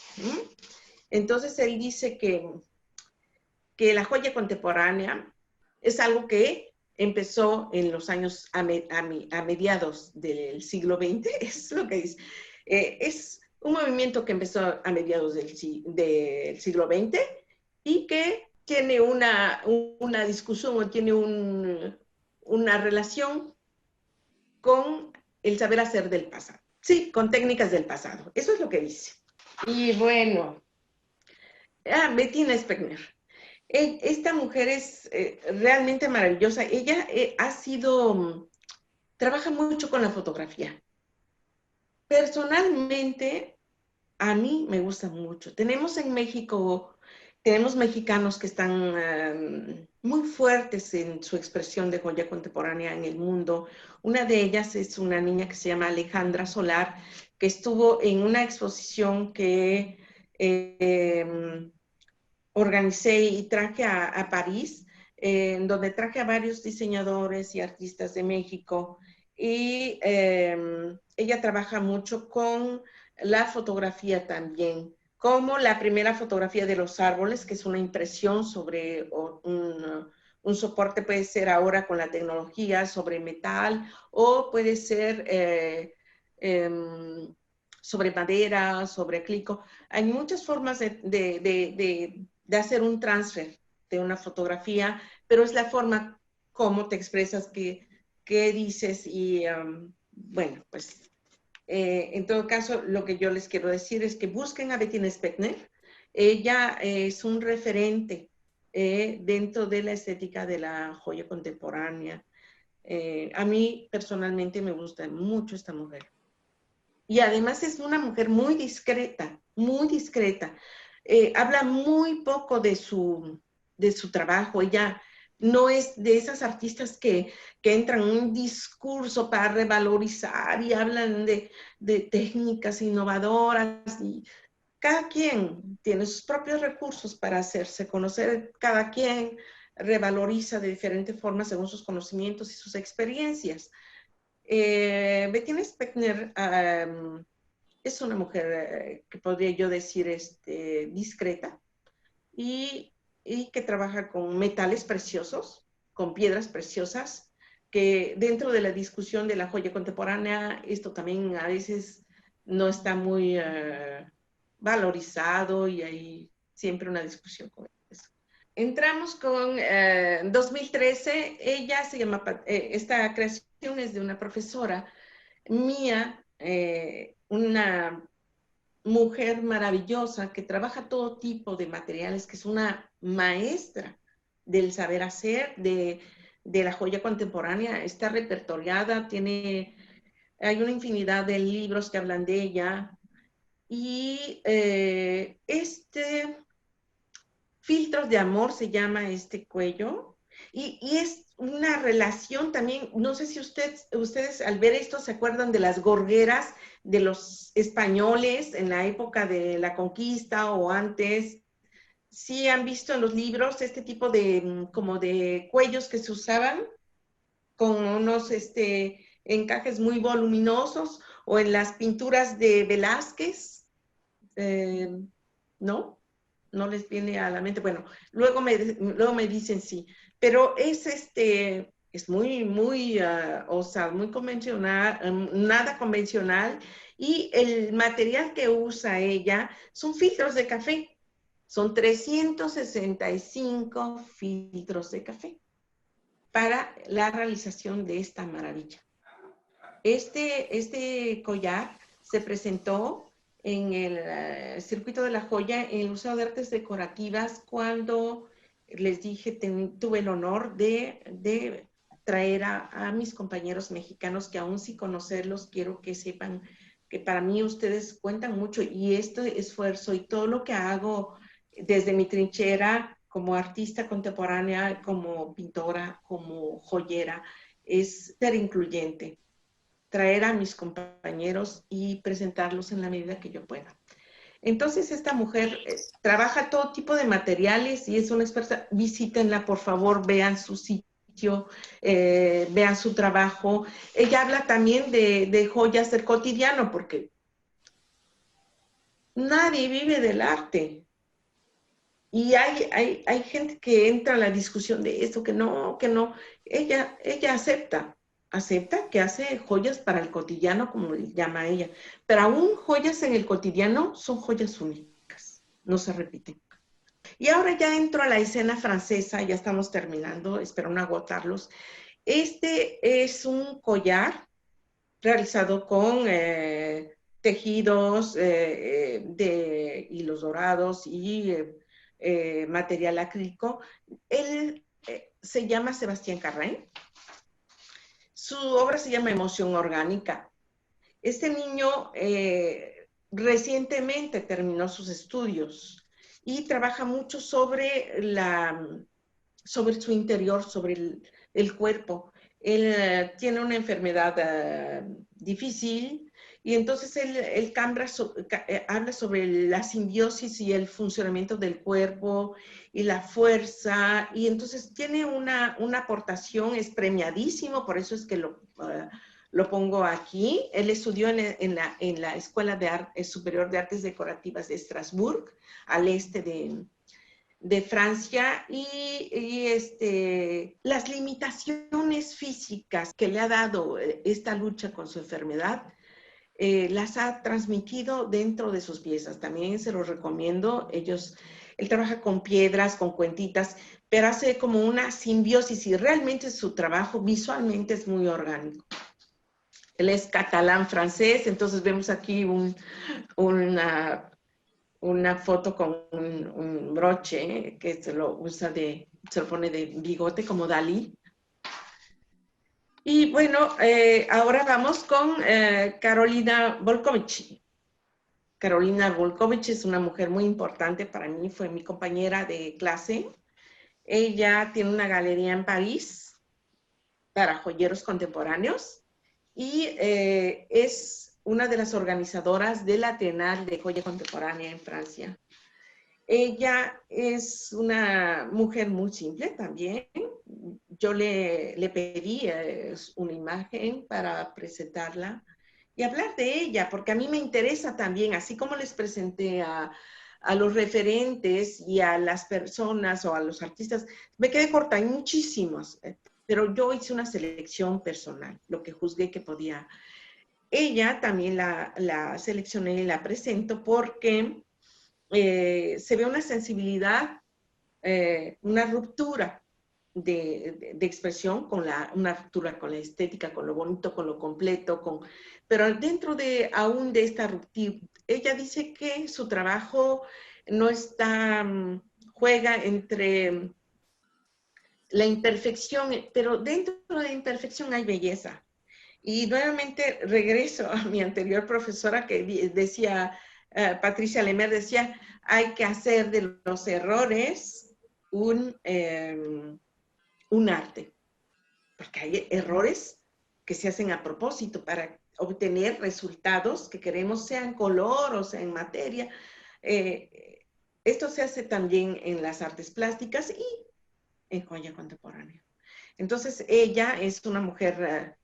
Entonces él dice que la joya contemporánea es algo que empezó en los años a mediados del siglo XX, es lo que dice. Es un movimiento que empezó a mediados del siglo XX y que tiene una discusión o tiene una relación con el saber hacer del pasado. Sí, con técnicas del pasado. Eso es lo que dice. Y bueno, Bettina Speckner. Esta mujer es realmente maravillosa. Ella trabaja mucho con la fotografía. Personalmente, a mí me gusta mucho. Tenemos en México, tenemos mexicanos que están muy fuertes en su expresión de joya contemporánea en el mundo. Una de ellas es una niña que se llama Alejandra Solar, que estuvo en una exposición que organicé y traje a París, en donde traje a varios diseñadores y artistas de México. Y ella trabaja mucho con la fotografía también, como la primera fotografía de los árboles, que es una impresión sobre un soporte, puede ser ahora con la tecnología, sobre metal, o puede ser sobre madera, sobre acrílico. Hay muchas formas de hacer un transfer de una fotografía, pero es la forma como te expresas, qué dices y bueno, pues en todo caso lo que yo les quiero decir es que busquen a Bettina Speckner. Ella es un referente dentro de la estética de la joya contemporánea. A mí personalmente me gusta mucho esta mujer. Y además es una mujer muy discreta, muy discreta. Habla muy poco de su trabajo. Ella no es de esas artistas que entran en un discurso para revalorizar y hablan de técnicas innovadoras. Y cada quien tiene sus propios recursos para hacerse conocer, cada quien revaloriza de diferentes formas según sus conocimientos y sus experiencias. Bettina Speckner es una mujer que podría yo decir discreta y que trabaja con metales preciosos, con piedras preciosas, que dentro de la discusión de la joya contemporánea, esto también a veces no está muy valorizado y hay siempre una discusión con eso. Entramos con 2013, ella se llama, esta creación es de una profesora mía, una mujer maravillosa que trabaja todo tipo de materiales, que es una maestra del saber hacer, de la joya contemporánea, está repertoriada, hay una infinidad de libros que hablan de ella, y Filtros de Amor se llama este cuello, y es una relación también, no sé si ustedes al ver esto se acuerdan de las gorgueras de los españoles en la época de la conquista o antes. Sí han visto en los libros este tipo de como de cuellos que se usaban con unos encajes muy voluminosos, o en las pinturas de Velázquez, ¿no? No les viene a la mente. Bueno, luego me dicen sí, pero es muy osado, muy convencional, nada convencional, y el material que usa ella son filtros de café. Son 365 filtros de café para la realización de esta maravilla. Este collar se presentó en el circuito de la joya en el Museo de Artes Decorativas cuando les dije, tuve el honor de traer a mis compañeros mexicanos, que aún sin conocerlos quiero que sepan que para mí ustedes cuentan mucho, y este esfuerzo y todo lo que hago desde mi trinchera como artista contemporánea, como pintora, como joyera, es ser incluyente, traer a mis compañeros y presentarlos en la medida que yo pueda. Entonces, esta mujer trabaja todo tipo de materiales y es una experta. Visítenla, por favor, vean su sitio, vean su trabajo. Ella habla también de joyas del cotidiano, porque nadie vive del arte. Y hay gente que entra a la discusión de esto, que no. Ella acepta que hace joyas para el cotidiano, como le llama ella, pero aún joyas en el cotidiano son joyas únicas, no se repiten. Y ahora ya entro a la escena francesa, ya estamos terminando, espero no agotarlos. Este es un collar realizado con tejidos de hilos dorados y material acrílico. Él se llama Sebastián Carré. Su obra se llama Emoción Orgánica. Este niño recientemente terminó sus estudios y trabaja mucho sobre su interior, sobre el cuerpo. Él tiene una enfermedad difícil, y entonces él habla sobre la simbiosis y el funcionamiento del cuerpo y la fuerza, y entonces tiene una aportación, es premiadísimo, por eso es que lo pongo aquí. Él estudió en la Escuela Superior de Artes Decorativas de Estrasburgo, al este de Francia, y las limitaciones físicas que le ha dado esta lucha con su enfermedad, las ha transmitido dentro de sus piezas. También se los recomiendo. Él trabaja con piedras, con cuentitas, pero hace como una simbiosis, y realmente su trabajo visualmente es muy orgánico. Él es catalán francés, entonces vemos aquí una foto con un broche que se lo pone de bigote como Dalí. Y bueno, ahora vamos con Karolina Volkovich. Karolina Volkovich es una mujer muy importante para mí, fue mi compañera de clase. Ella tiene una galería en París para joyeros contemporáneos, y es una de las organizadoras de la Trienal de Joya Contemporánea en Francia. Ella es una mujer muy simple también. Yo le pedí una imagen para presentarla y hablar de ella, porque a mí me interesa también, así como les presenté a los referentes y a las personas o a los artistas, me quedé corta, hay muchísimos, pero yo hice una selección personal, lo que juzgué que podía. Ella también la seleccioné y la presento porque se ve una sensibilidad, una ruptura de expresión, una ruptura con la estética, con lo bonito, con lo completo, pero dentro aún de esta ruptura, ella dice que su trabajo no está, juega entre la imperfección, pero dentro de la imperfección hay belleza. Y nuevamente regreso a mi anterior profesora que decía, Patricia Lemer decía, hay que hacer de los errores un arte, porque hay errores que se hacen a propósito para obtener resultados que queremos, sea en color o sea en materia. Esto se hace también en las artes plásticas y en joya contemporánea. Entonces, ella es una mujer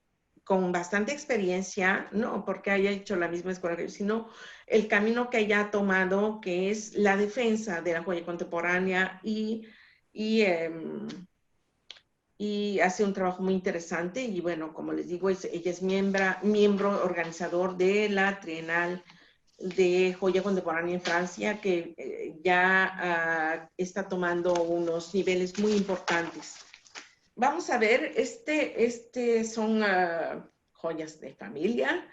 con bastante experiencia, no porque haya hecho la misma escuela que yo, sino el camino que ella ha tomado, que es la defensa de la joya contemporánea y hace un trabajo muy interesante. Y bueno, como les digo, ella es miembro organizador de la Trienal de Joya Contemporánea en Francia, que ya está tomando unos niveles muy importantes. Vamos a ver, son joyas de familia.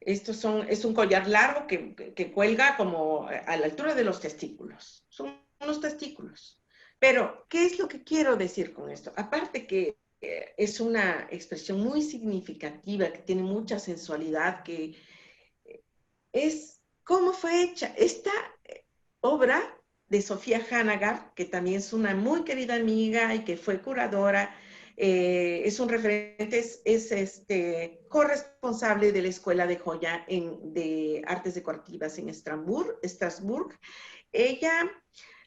Es un collar largo que cuelga como a la altura de los testículos. Son unos testículos. Pero, ¿qué es lo que quiero decir con esto? Aparte que es una expresión muy significativa, que tiene mucha sensualidad, que es cómo fue hecha. Esta obra de Sofía Hanagar, que también es una muy querida amiga y que fue curadora, es un referente, es corresponsable de la Escuela de Joya de Artes Decorativas en Estrasburgo. Ella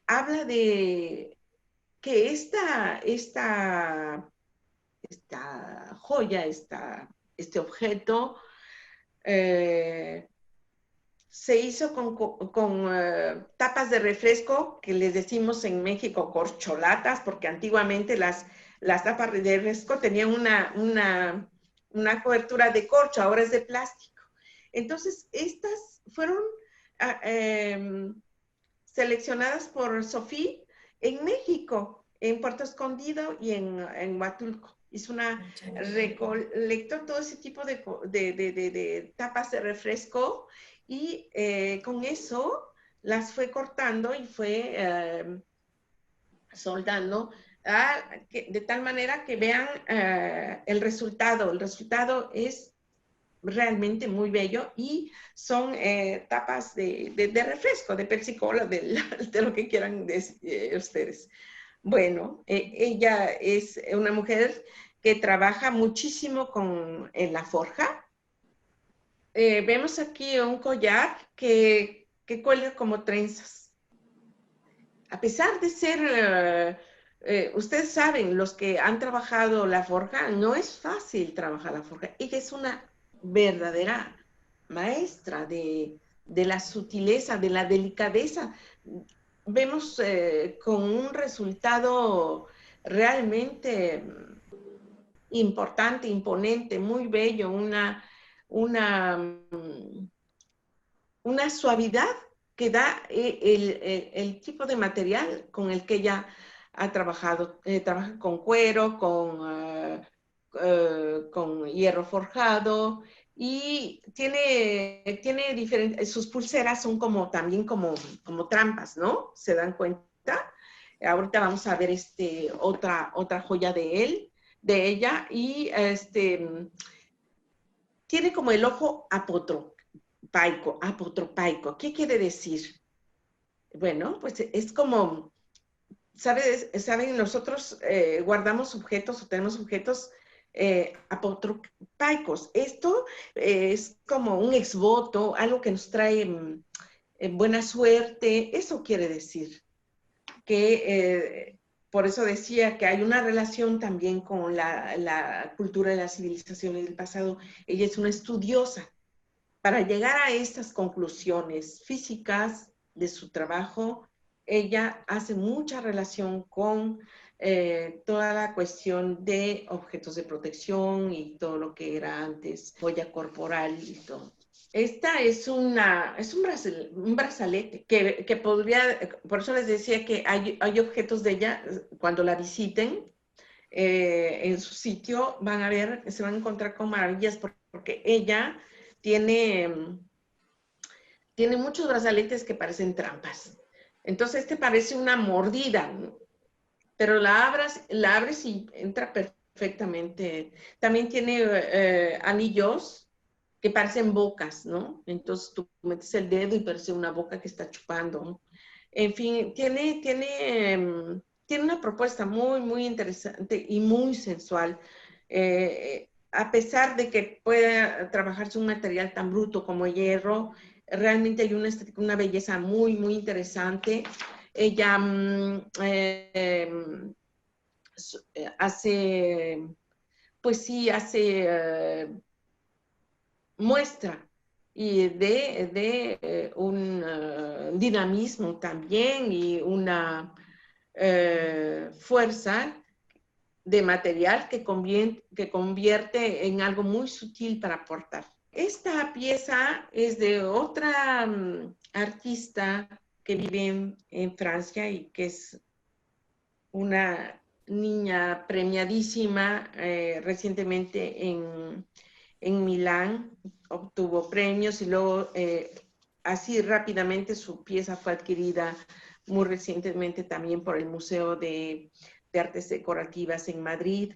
habla de que esta joya, este objeto, se hizo con tapas de refresco, que les decimos en México corcholatas, porque antiguamente las tapas de refresco tenían una cobertura de corcho, ahora es de plástico. Entonces, estas fueron seleccionadas por Sofía en México, en Puerto Escondido y en Huatulco. Recolectó todo ese tipo de tapas de refresco y con eso las fue cortando y fue soldando de tal manera que vean el resultado. El resultado es realmente muy bello y son tapas de refresco, de Pepsi Cola, de lo que quieran decir, ustedes. Bueno, ella es una mujer que trabaja muchísimo en la forja. Vemos aquí un collar que cuelga como trenzas. A pesar de ser, ustedes saben, los que han trabajado la forja, no es fácil trabajar la forja. Ella es una verdadera maestra de la sutileza, de la delicadeza. Vemos con un resultado realmente importante, imponente, muy bello, una suavidad que da el tipo de material con el que ella ha trabajado. Trabaja con cuero, con hierro forjado, y tiene diferentes, sus pulseras son también como trampas, ¿no? ¿Se dan cuenta? Ahorita vamos a ver otra joya de ella, y tiene como el ojo apotropaico. ¿Qué quiere decir? Bueno, pues es como, ¿saben? Nosotros guardamos objetos o tenemos objetos apotropaicos. Esto es como un exvoto, algo que nos trae buena suerte. Eso quiere decir que, por eso decía que hay una relación también con la cultura de las civilizaciones del pasado. Ella es una estudiosa. Para llegar a estas conclusiones físicas de su trabajo, ella hace mucha relación con toda la cuestión de objetos de protección y todo lo que era antes, joya corporal y todo. Esta es un brazalete que podría, por eso les decía que hay objetos de ella, cuando la visiten en su sitio, van a ver, se van a encontrar con maravillas porque ella tiene muchos brazaletes que parecen trampas. Entonces este parece una mordida, ¿no? Pero la abres y entra perfectamente. También tiene anillos que parecen bocas, ¿no? Entonces tú metes el dedo y parece una boca que está chupando, ¿no? En fin, tiene una propuesta muy, muy interesante y muy sensual. A pesar de que pueda trabajarse un material tan bruto como hierro, realmente hay una belleza muy, muy interesante. Ella hace, pues sí, muestra y de un dinamismo también y una fuerza de material que convierte en algo muy sutil para portar. Esta pieza es de otra artista que vive en Francia y que es una niña premiadísima recientemente en Milán, obtuvo premios y luego así rápidamente su pieza fue adquirida muy recientemente también por el Museo de Artes Decorativas en Madrid.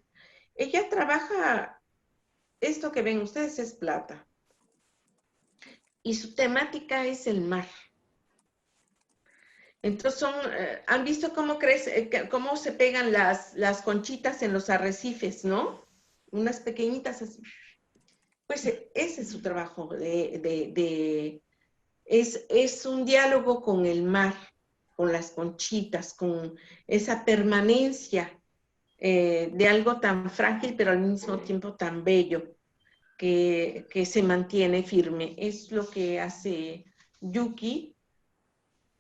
Ella trabaja, esto que ven ustedes es plata y su temática es el mar. Entonces han visto cómo crece, cómo se pegan las conchitas en los arrecifes, ¿no? Unas pequeñitas así. Pues ese es su trabajo, es un diálogo con el mar, con las conchitas, con esa permanencia de algo tan frágil, pero al mismo tiempo tan bello, que se mantiene firme. Es lo que hace Yuki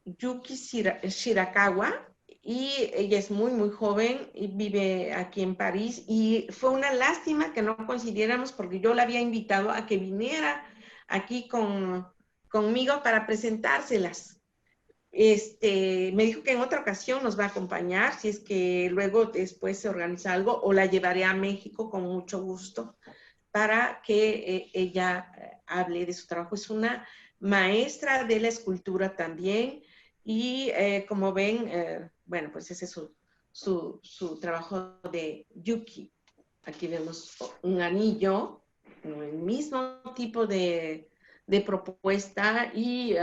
Shirakawa, y ella es muy, muy joven y vive aquí en París. Y fue una lástima que no coincidiéramos porque yo la había invitado a que viniera aquí conmigo para presentárselas. Me dijo que en otra ocasión nos va a acompañar, si es que luego después se organiza algo, o la llevaré a México con mucho gusto para que ella hable de su trabajo. Es una maestra de la escultura también y como ven, bueno, pues ese es su trabajo de Yuki. Aquí vemos un anillo, el mismo tipo de propuesta y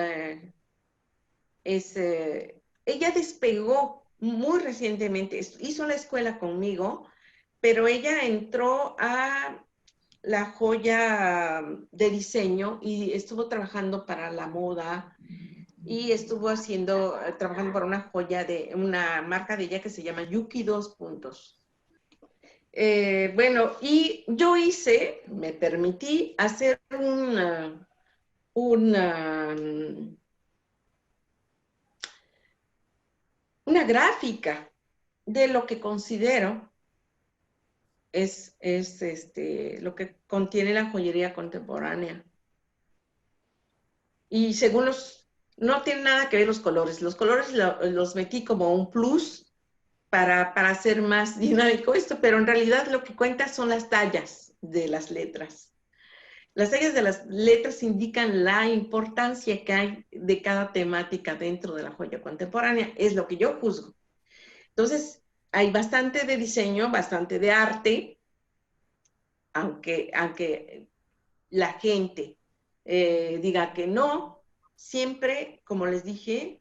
ella despegó muy recientemente, hizo la escuela conmigo, pero ella entró a la joya de diseño y estuvo trabajando para la moda y estuvo trabajando para una joya de una marca de ella que se llama Yuki 2 puntos. Bueno, y yo me permití hacer una gráfica de lo que considero es lo que contiene la joyería contemporánea. Y según no tiene nada que ver los colores los metí como un plus para hacer más dinámico esto, pero en realidad lo que cuenta son las tallas de las letras. Las tallas de las letras indican la importancia que hay de cada temática dentro de la joya contemporánea, es lo que yo juzgo. Entonces, hay bastante de diseño, bastante de arte, aunque la gente diga que no, siempre, como les dije,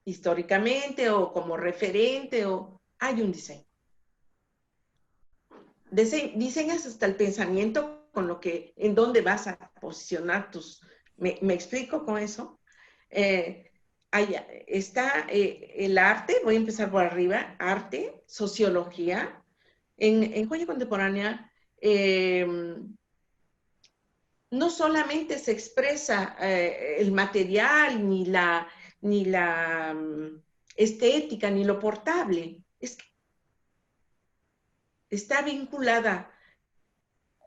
históricamente o como referente, hay un diseño. diseñas hasta el pensamiento con lo que, en dónde vas a posicionar tus, ¿me explico con eso? Ahí está el arte, voy a empezar por arriba, arte, sociología. En joya contemporánea, no solamente se expresa el material, ni la estética, ni lo portable, es que está vinculada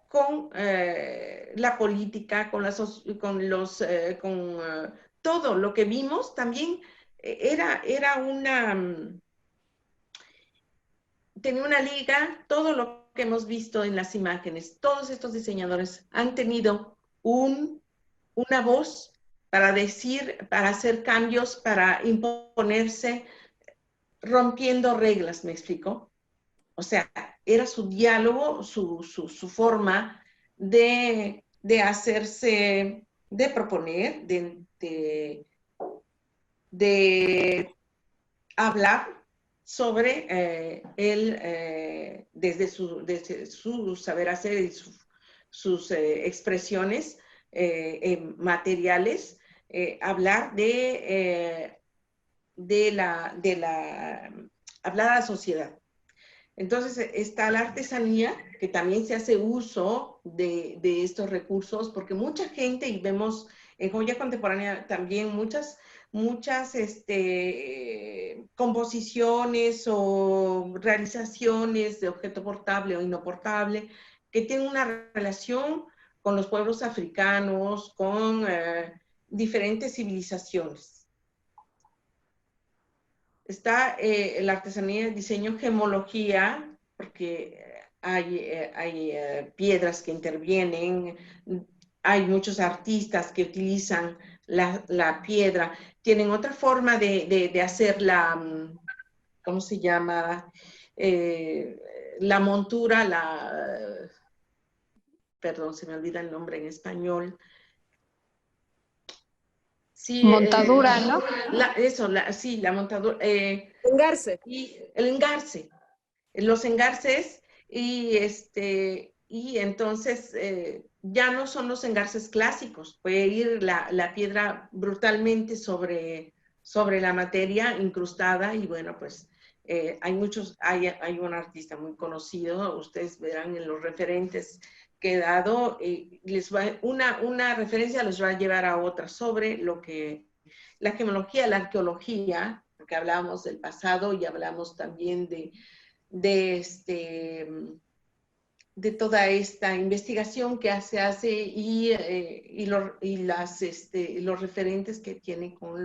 con la política, con todo lo que vimos. También era tenía una liga, todo lo que hemos visto en las imágenes. Todos estos diseñadores han tenido una voz para decir, para hacer cambios, para imponerse, rompiendo reglas, ¿me explico? O sea, era su diálogo, su forma de hacerse, de proponer, de hablar sobre desde su saber hacer y sus expresiones materiales, hablar hablar a la sociedad. Entonces está la artesanía, que también se hace uso de estos recursos, porque mucha gente, y vemos en joya contemporánea también muchas composiciones o realizaciones de objeto portable o inoportable, que tienen una relación con los pueblos africanos, con diferentes civilizaciones. Está la artesanía, el diseño, gemología, porque hay piedras que intervienen, hay muchos artistas que utilizan la piedra, tienen otra forma de hacer ¿cómo se llama? La montura, perdón, se me olvida el nombre en español. Sí, montadura, ¿no? Sí, la montadura. Engarce. Y el engarce, los engarces, y entonces ya no son los engarces clásicos, puede ir la piedra brutalmente sobre la materia incrustada, y bueno, pues hay un artista muy conocido, ustedes verán en los referentes que he dado, una referencia les va a llevar a otra sobre lo que la gemología, la arqueología, porque hablamos del pasado y hablamos también de toda esta investigación que se hace y los referentes que tiene con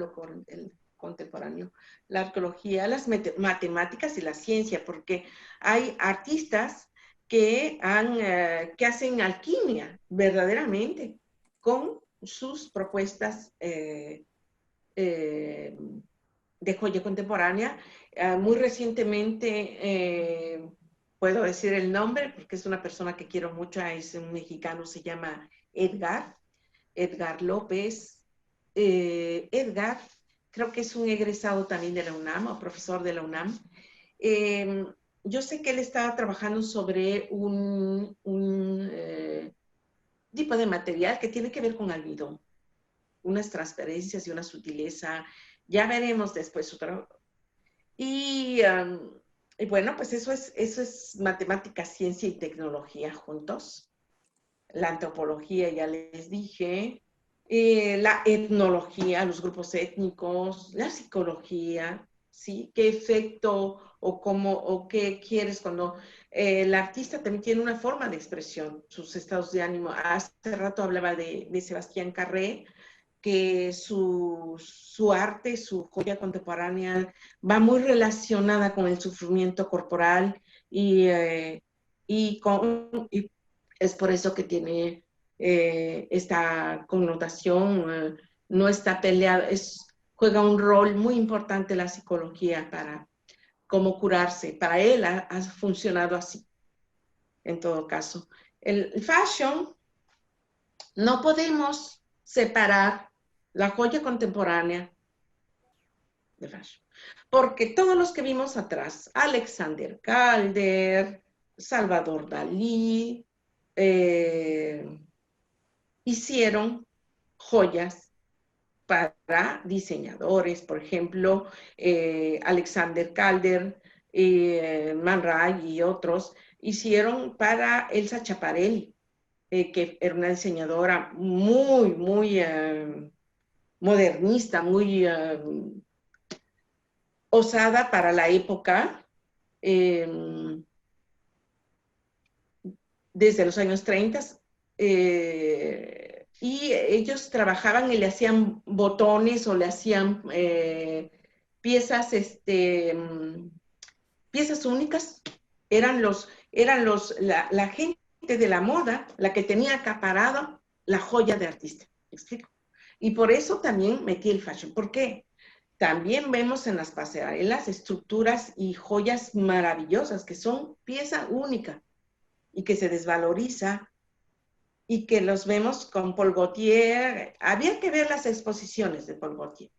el contemporáneo, la arqueología, las matemáticas y la ciencia, porque hay artistas que hacen alquimia verdaderamente con sus propuestas de joya contemporánea. Muy recientemente, puedo decir el nombre porque es una persona que quiero mucho, es un mexicano, se llama Edgar López. Edgar, creo que es un egresado también de la UNAM o profesor de la UNAM. Yo sé que él estaba trabajando sobre un tipo de material que tiene que ver con almidón, unas transparencias y una sutileza. Ya veremos después su trabajo. Y bueno, pues eso es matemática, ciencia y tecnología juntos. La antropología, ya les dije, la etnología, los grupos étnicos, la psicología, ¿sí? ¿Qué efecto o qué quieres cuando el artista también tiene una forma de expresión, sus estados de ánimo? Hace rato hablaba de Sebastián Carré, que su arte, su joya contemporánea va muy relacionada con el sufrimiento corporal y es por eso que tiene esta connotación, no está peleada, juega un rol muy importante la psicología para cómo curarse. Para él ha funcionado así, en todo caso. El fashion, no podemos separar la joya contemporánea de fashion, porque todos los que vimos atrás, Alexander Calder, Salvador Dalí, hicieron joyas para diseñadores, por ejemplo, Alexander Calder, Man Ray y otros, hicieron para Elsa Schiaparelli, que era una diseñadora muy modernista, muy osada para la época, desde los años 30, y ellos trabajaban y le hacían botones o le hacían piezas, piezas únicas. La gente de la moda la que tenía acaparado la joya de artista. ¿Me explico? Y por eso también metí el fashion. ¿Por qué? También vemos en las pasarelas estructuras y joyas maravillosas que son pieza única y que se desvaloriza y que los vemos con Paul Gaultier. Había que ver las exposiciones de Paul Gaultier.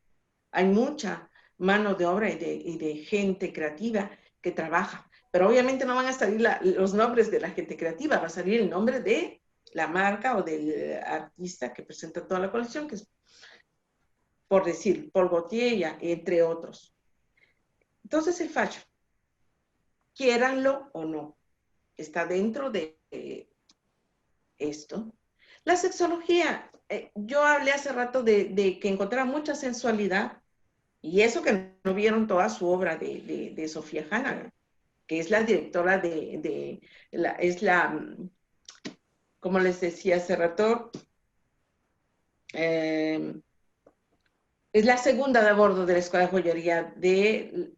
Hay mucha mano de obra y de gente creativa que trabaja, pero obviamente no van a salir los nombres de la gente creativa, va a salir el nombre de la marca o del artista que presenta toda la colección, que es, por decir, Paul Gaultier, entre otros. Entonces el fashion, quiéranlo o no, está dentro de esto. La sexología, yo hablé hace rato de que encontraba mucha sensualidad, y eso que no vieron toda su obra de Sofía Hanagan, que es la directora como les decía hace rato, es la segunda de a bordo de la Escuela de Joyería de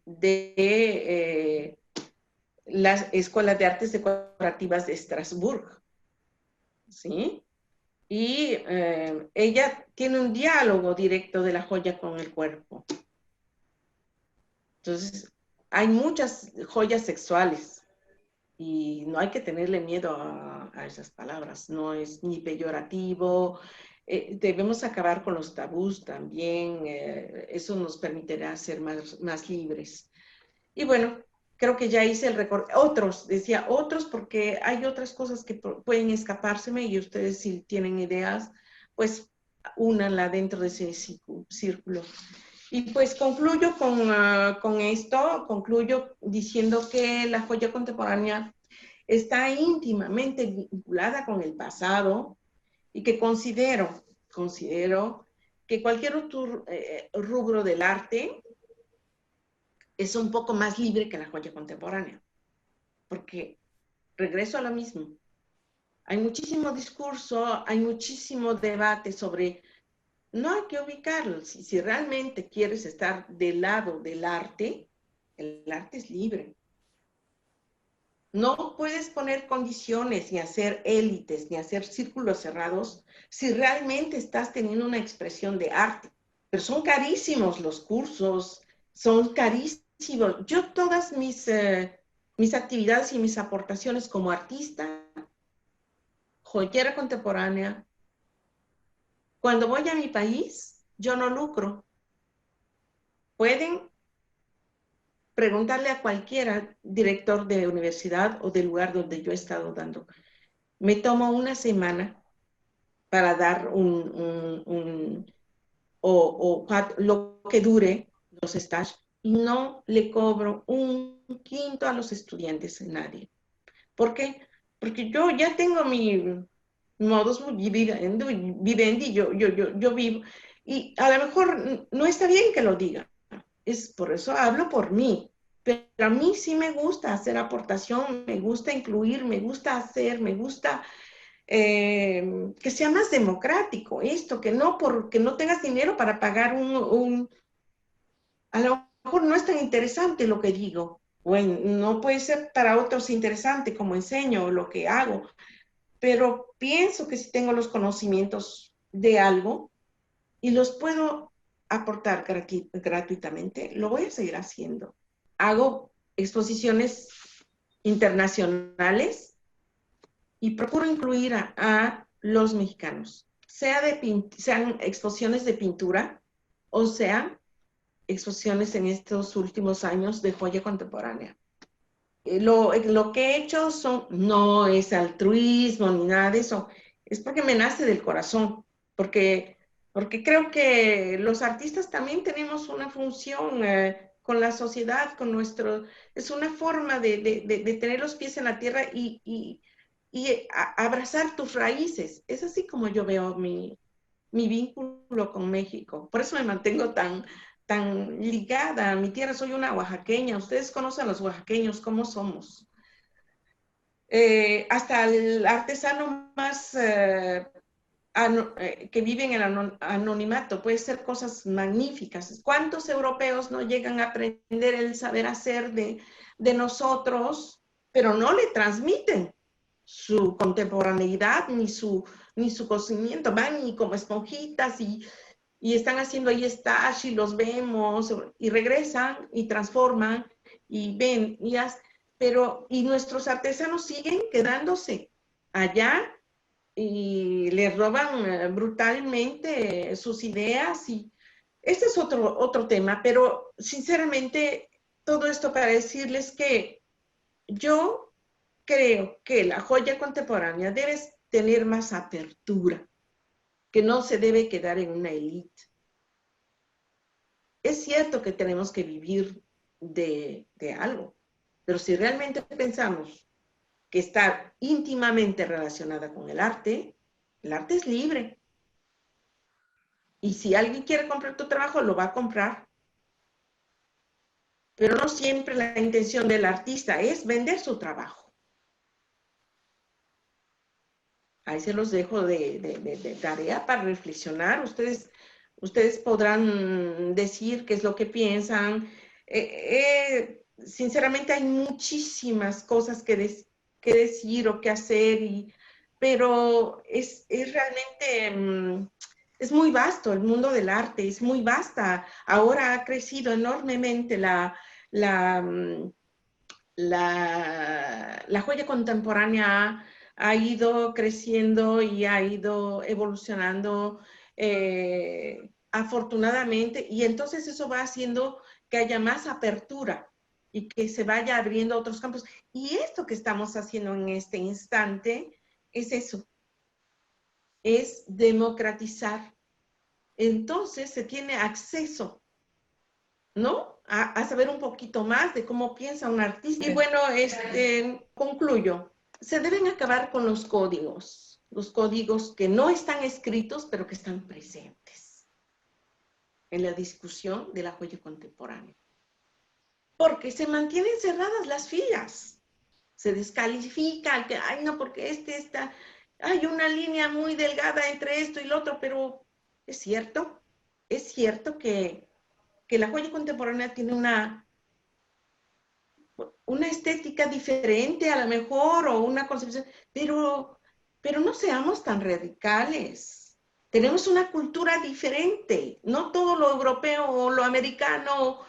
la Escuela de Artes Decorativas de Estrasburgo, ¿sí? Y ella tiene un diálogo directo de la joya con el cuerpo. Entonces, hay muchas joyas sexuales y no hay que tenerle miedo a esas palabras. No es ni peyorativo. Debemos acabar con los tabús también. Eso nos permitirá ser más libres. Y bueno, creo que ya hice el recorte. Decía otros porque hay otras cosas que pueden escapárseme y ustedes si tienen ideas, pues únanla dentro de ese círculo. Y pues concluyo diciendo que la joya contemporánea está íntimamente vinculada con el pasado y que considero que cualquier otro rubro del arte es un poco más libre que la joya contemporánea, porque regreso a lo mismo. Hay muchísimo discurso, hay muchísimo debate sobre. No hay que ubicarlo. Si realmente quieres estar del lado del arte, el arte es libre. No puedes poner condiciones, ni hacer élites, ni hacer círculos cerrados, si realmente estás teniendo una expresión de arte. Pero son carísimos los cursos, son carísimos. Yo todas mis actividades y mis aportaciones como artista, joyera contemporánea, cuando voy a mi país, yo no lucro. Pueden preguntarle a cualquiera director de universidad o del lugar donde yo he estado dando. Me tomo una semana para dar lo que dure los stages y no le cobro un quinto a los estudiantes, nadie. ¿Por qué? Porque yo ya tengo mi modus vivendi, yo vivo, y a lo mejor no está bien que lo diga, es por eso hablo por mí, pero a mí sí me gusta hacer aportación, me gusta incluir, me gusta hacer, me gusta que sea más democrático esto, que no porque no tengas dinero para pagar a lo mejor no es tan interesante lo que digo, bueno, no puede ser para otros interesante como enseño o lo que hago, pero pienso que si tengo los conocimientos de algo y los puedo aportar gratuitamente, lo voy a seguir haciendo. Hago exposiciones internacionales y procuro incluir a los mexicanos, sean exposiciones de pintura o sean exposiciones en estos últimos años de joya contemporánea. lo que he hecho no es altruismo ni nada de eso, es porque me nace del corazón, porque creo que los artistas también tenemos una función con la sociedad, es una forma de tener los pies en la tierra y abrazar tus raíces. Es así como yo veo mi vínculo con México. Por eso me mantengo tan ligada a mi tierra. Soy una oaxaqueña. Ustedes conocen a los oaxaqueños, cómo somos. Hasta el artesano más que vive en el anonimato puede hacer cosas magníficas. ¿Cuántos europeos no llegan a aprender el saber hacer de nosotros, pero no le transmiten su contemporaneidad ni su conocimiento? Van y como esponjitas y están haciendo ahí stash y los vemos y regresan y transforman y ven y nuestros artesanos siguen quedándose allá y les roban brutalmente sus ideas y este es otro tema, pero sinceramente todo esto para decirles que yo creo que la joya contemporánea debe tener más apertura, que no se debe quedar en una élite. Es cierto que tenemos que vivir de algo, pero si realmente pensamos que está íntimamente relacionada con el arte es libre. Y si alguien quiere comprar tu trabajo, lo va a comprar. Pero no siempre la intención del artista es vender su trabajo. Ahí se los dejo de tarea para reflexionar. Ustedes podrán decir qué es lo que piensan. Sinceramente hay muchísimas cosas que decir o que hacer, pero es realmente, es muy vasto el mundo del arte, es muy vasta. Ahora ha crecido enormemente la joya contemporánea ha ido creciendo y ha ido evolucionando afortunadamente, y entonces eso va haciendo que haya más apertura y que se vaya abriendo otros campos. Y esto que estamos haciendo en este instante es eso, es democratizar. Entonces se tiene acceso, ¿no? A saber un poquito más de cómo piensa un artista. Y bueno, concluyo. Se deben acabar con los códigos que no están escritos, pero que están presentes en la discusión de la joya contemporánea. Porque se mantienen cerradas las filas. Se descalifica, que, ay, no, porque hay una línea muy delgada entre esto y lo otro, pero es cierto que la joya contemporánea tiene una estética diferente a lo mejor, o una concepción, pero no seamos tan radicales. Tenemos una cultura diferente. No todo lo europeo o lo americano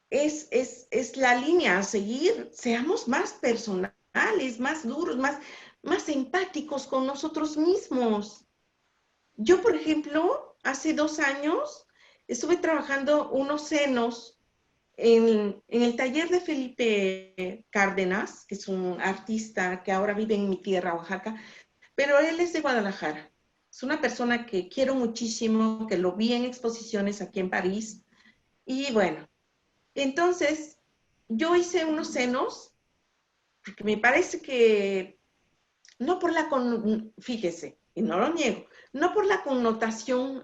es la línea a seguir. Seamos más personales, más duros, más empáticos con nosotros mismos. Yo, por ejemplo, hace 2 años estuve trabajando unos senos en el taller de Felipe Cárdenas, que es un artista que ahora vive en mi tierra, Oaxaca, pero él es de Guadalajara. Es una persona que quiero muchísimo, que lo vi en exposiciones aquí en París. Y bueno, entonces yo hice unos senos, porque me parece que, no por fíjese, y no lo niego, no por la connotación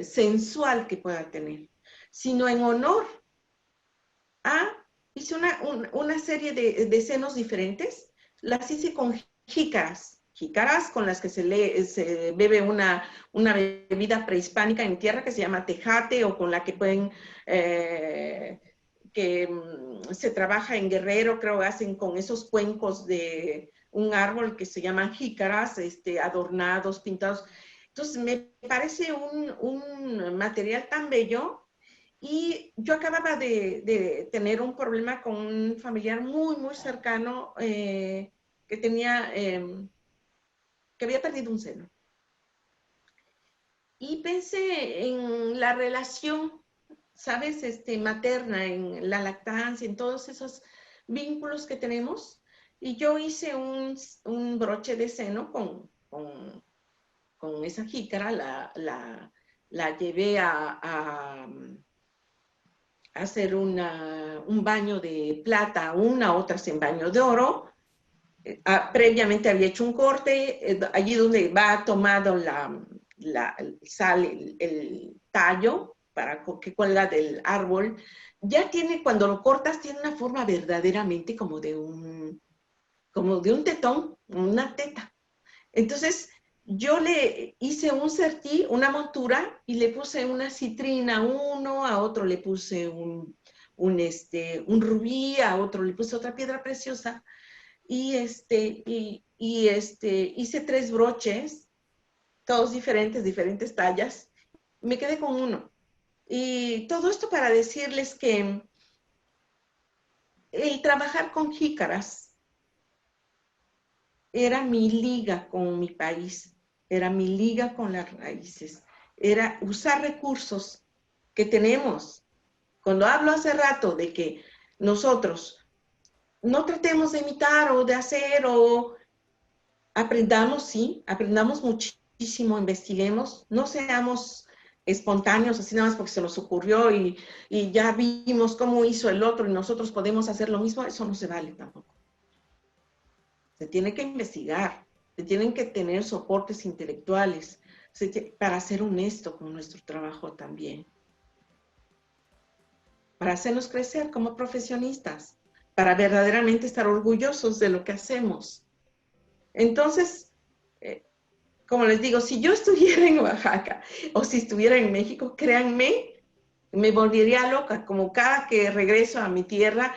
sensual que pueda tener, sino en honor hice una serie de senos diferentes. Las hice con jícaras con las que se bebe una bebida prehispánica en tierra que se llama tejate, o con la que se trabaja en Guerrero, creo que hacen con esos cuencos de un árbol que se llaman jícaras, adornados, pintados. Entonces me parece un material tan bello. Y yo acababa de tener un problema con un familiar muy, muy cercano que había perdido un seno. Y pensé en la relación, ¿sabes? Materna, en la lactancia, en todos esos vínculos que tenemos. Y yo hice un broche de seno con esa jícara, la llevé a hacer un baño de plata, otras en baño de oro. Previamente había hecho un corte, allí donde va tomado sale el tallo que cuelga del árbol, ya tiene, cuando lo cortas, tiene una forma verdaderamente como de un tetón, una teta. Entonces, yo le hice un certí, una montura, y le puse una citrina a uno, a otro le puse un rubí, a otro le puse otra piedra preciosa, y hice 3 broches, todos diferentes tallas. Me quedé con uno. Y todo esto para decirles que el trabajar con jícaras era mi liga con mi país, era mi liga con las raíces, era usar recursos que tenemos. Cuando hablo hace rato de que nosotros no tratemos de imitar o de hacer, o aprendamos, sí, aprendamos muchísimo, investiguemos, no seamos espontáneos, así nada más porque se nos ocurrió y ya vimos cómo hizo el otro y nosotros podemos hacer lo mismo. Eso no se vale tampoco. Se tiene que investigar, se tienen que tener soportes intelectuales para ser honesto con nuestro trabajo también, para hacernos crecer como profesionistas, para verdaderamente estar orgullosos de lo que hacemos. Entonces, como les digo, si yo estuviera en Oaxaca o si estuviera en México, créanme, me volvería loca, como cada que regreso a mi tierra,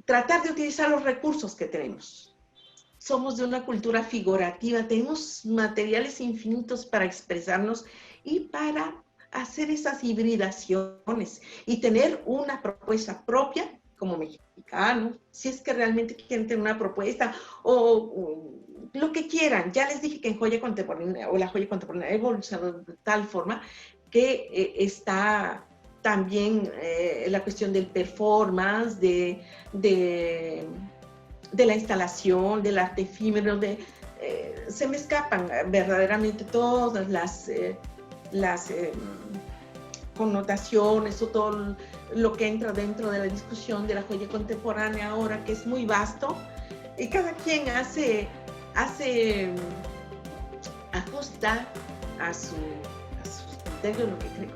tratar de utilizar los recursos que tenemos. Somos de una cultura figurativa, tenemos materiales infinitos para expresarnos y para hacer esas hibridaciones y tener una propuesta propia como mexicano, si es que realmente quieren tener una propuesta o lo que quieran. Ya les dije que en joya contemporánea o la joya contemporánea ha evolucionado de tal forma que está también la cuestión del performance, de la instalación, del arte efímero, se me escapan verdaderamente todas las connotaciones o todo lo que entra dentro de la discusión de la joya contemporánea ahora, que es muy vasto, y cada quien ajusta a su criterio lo que cree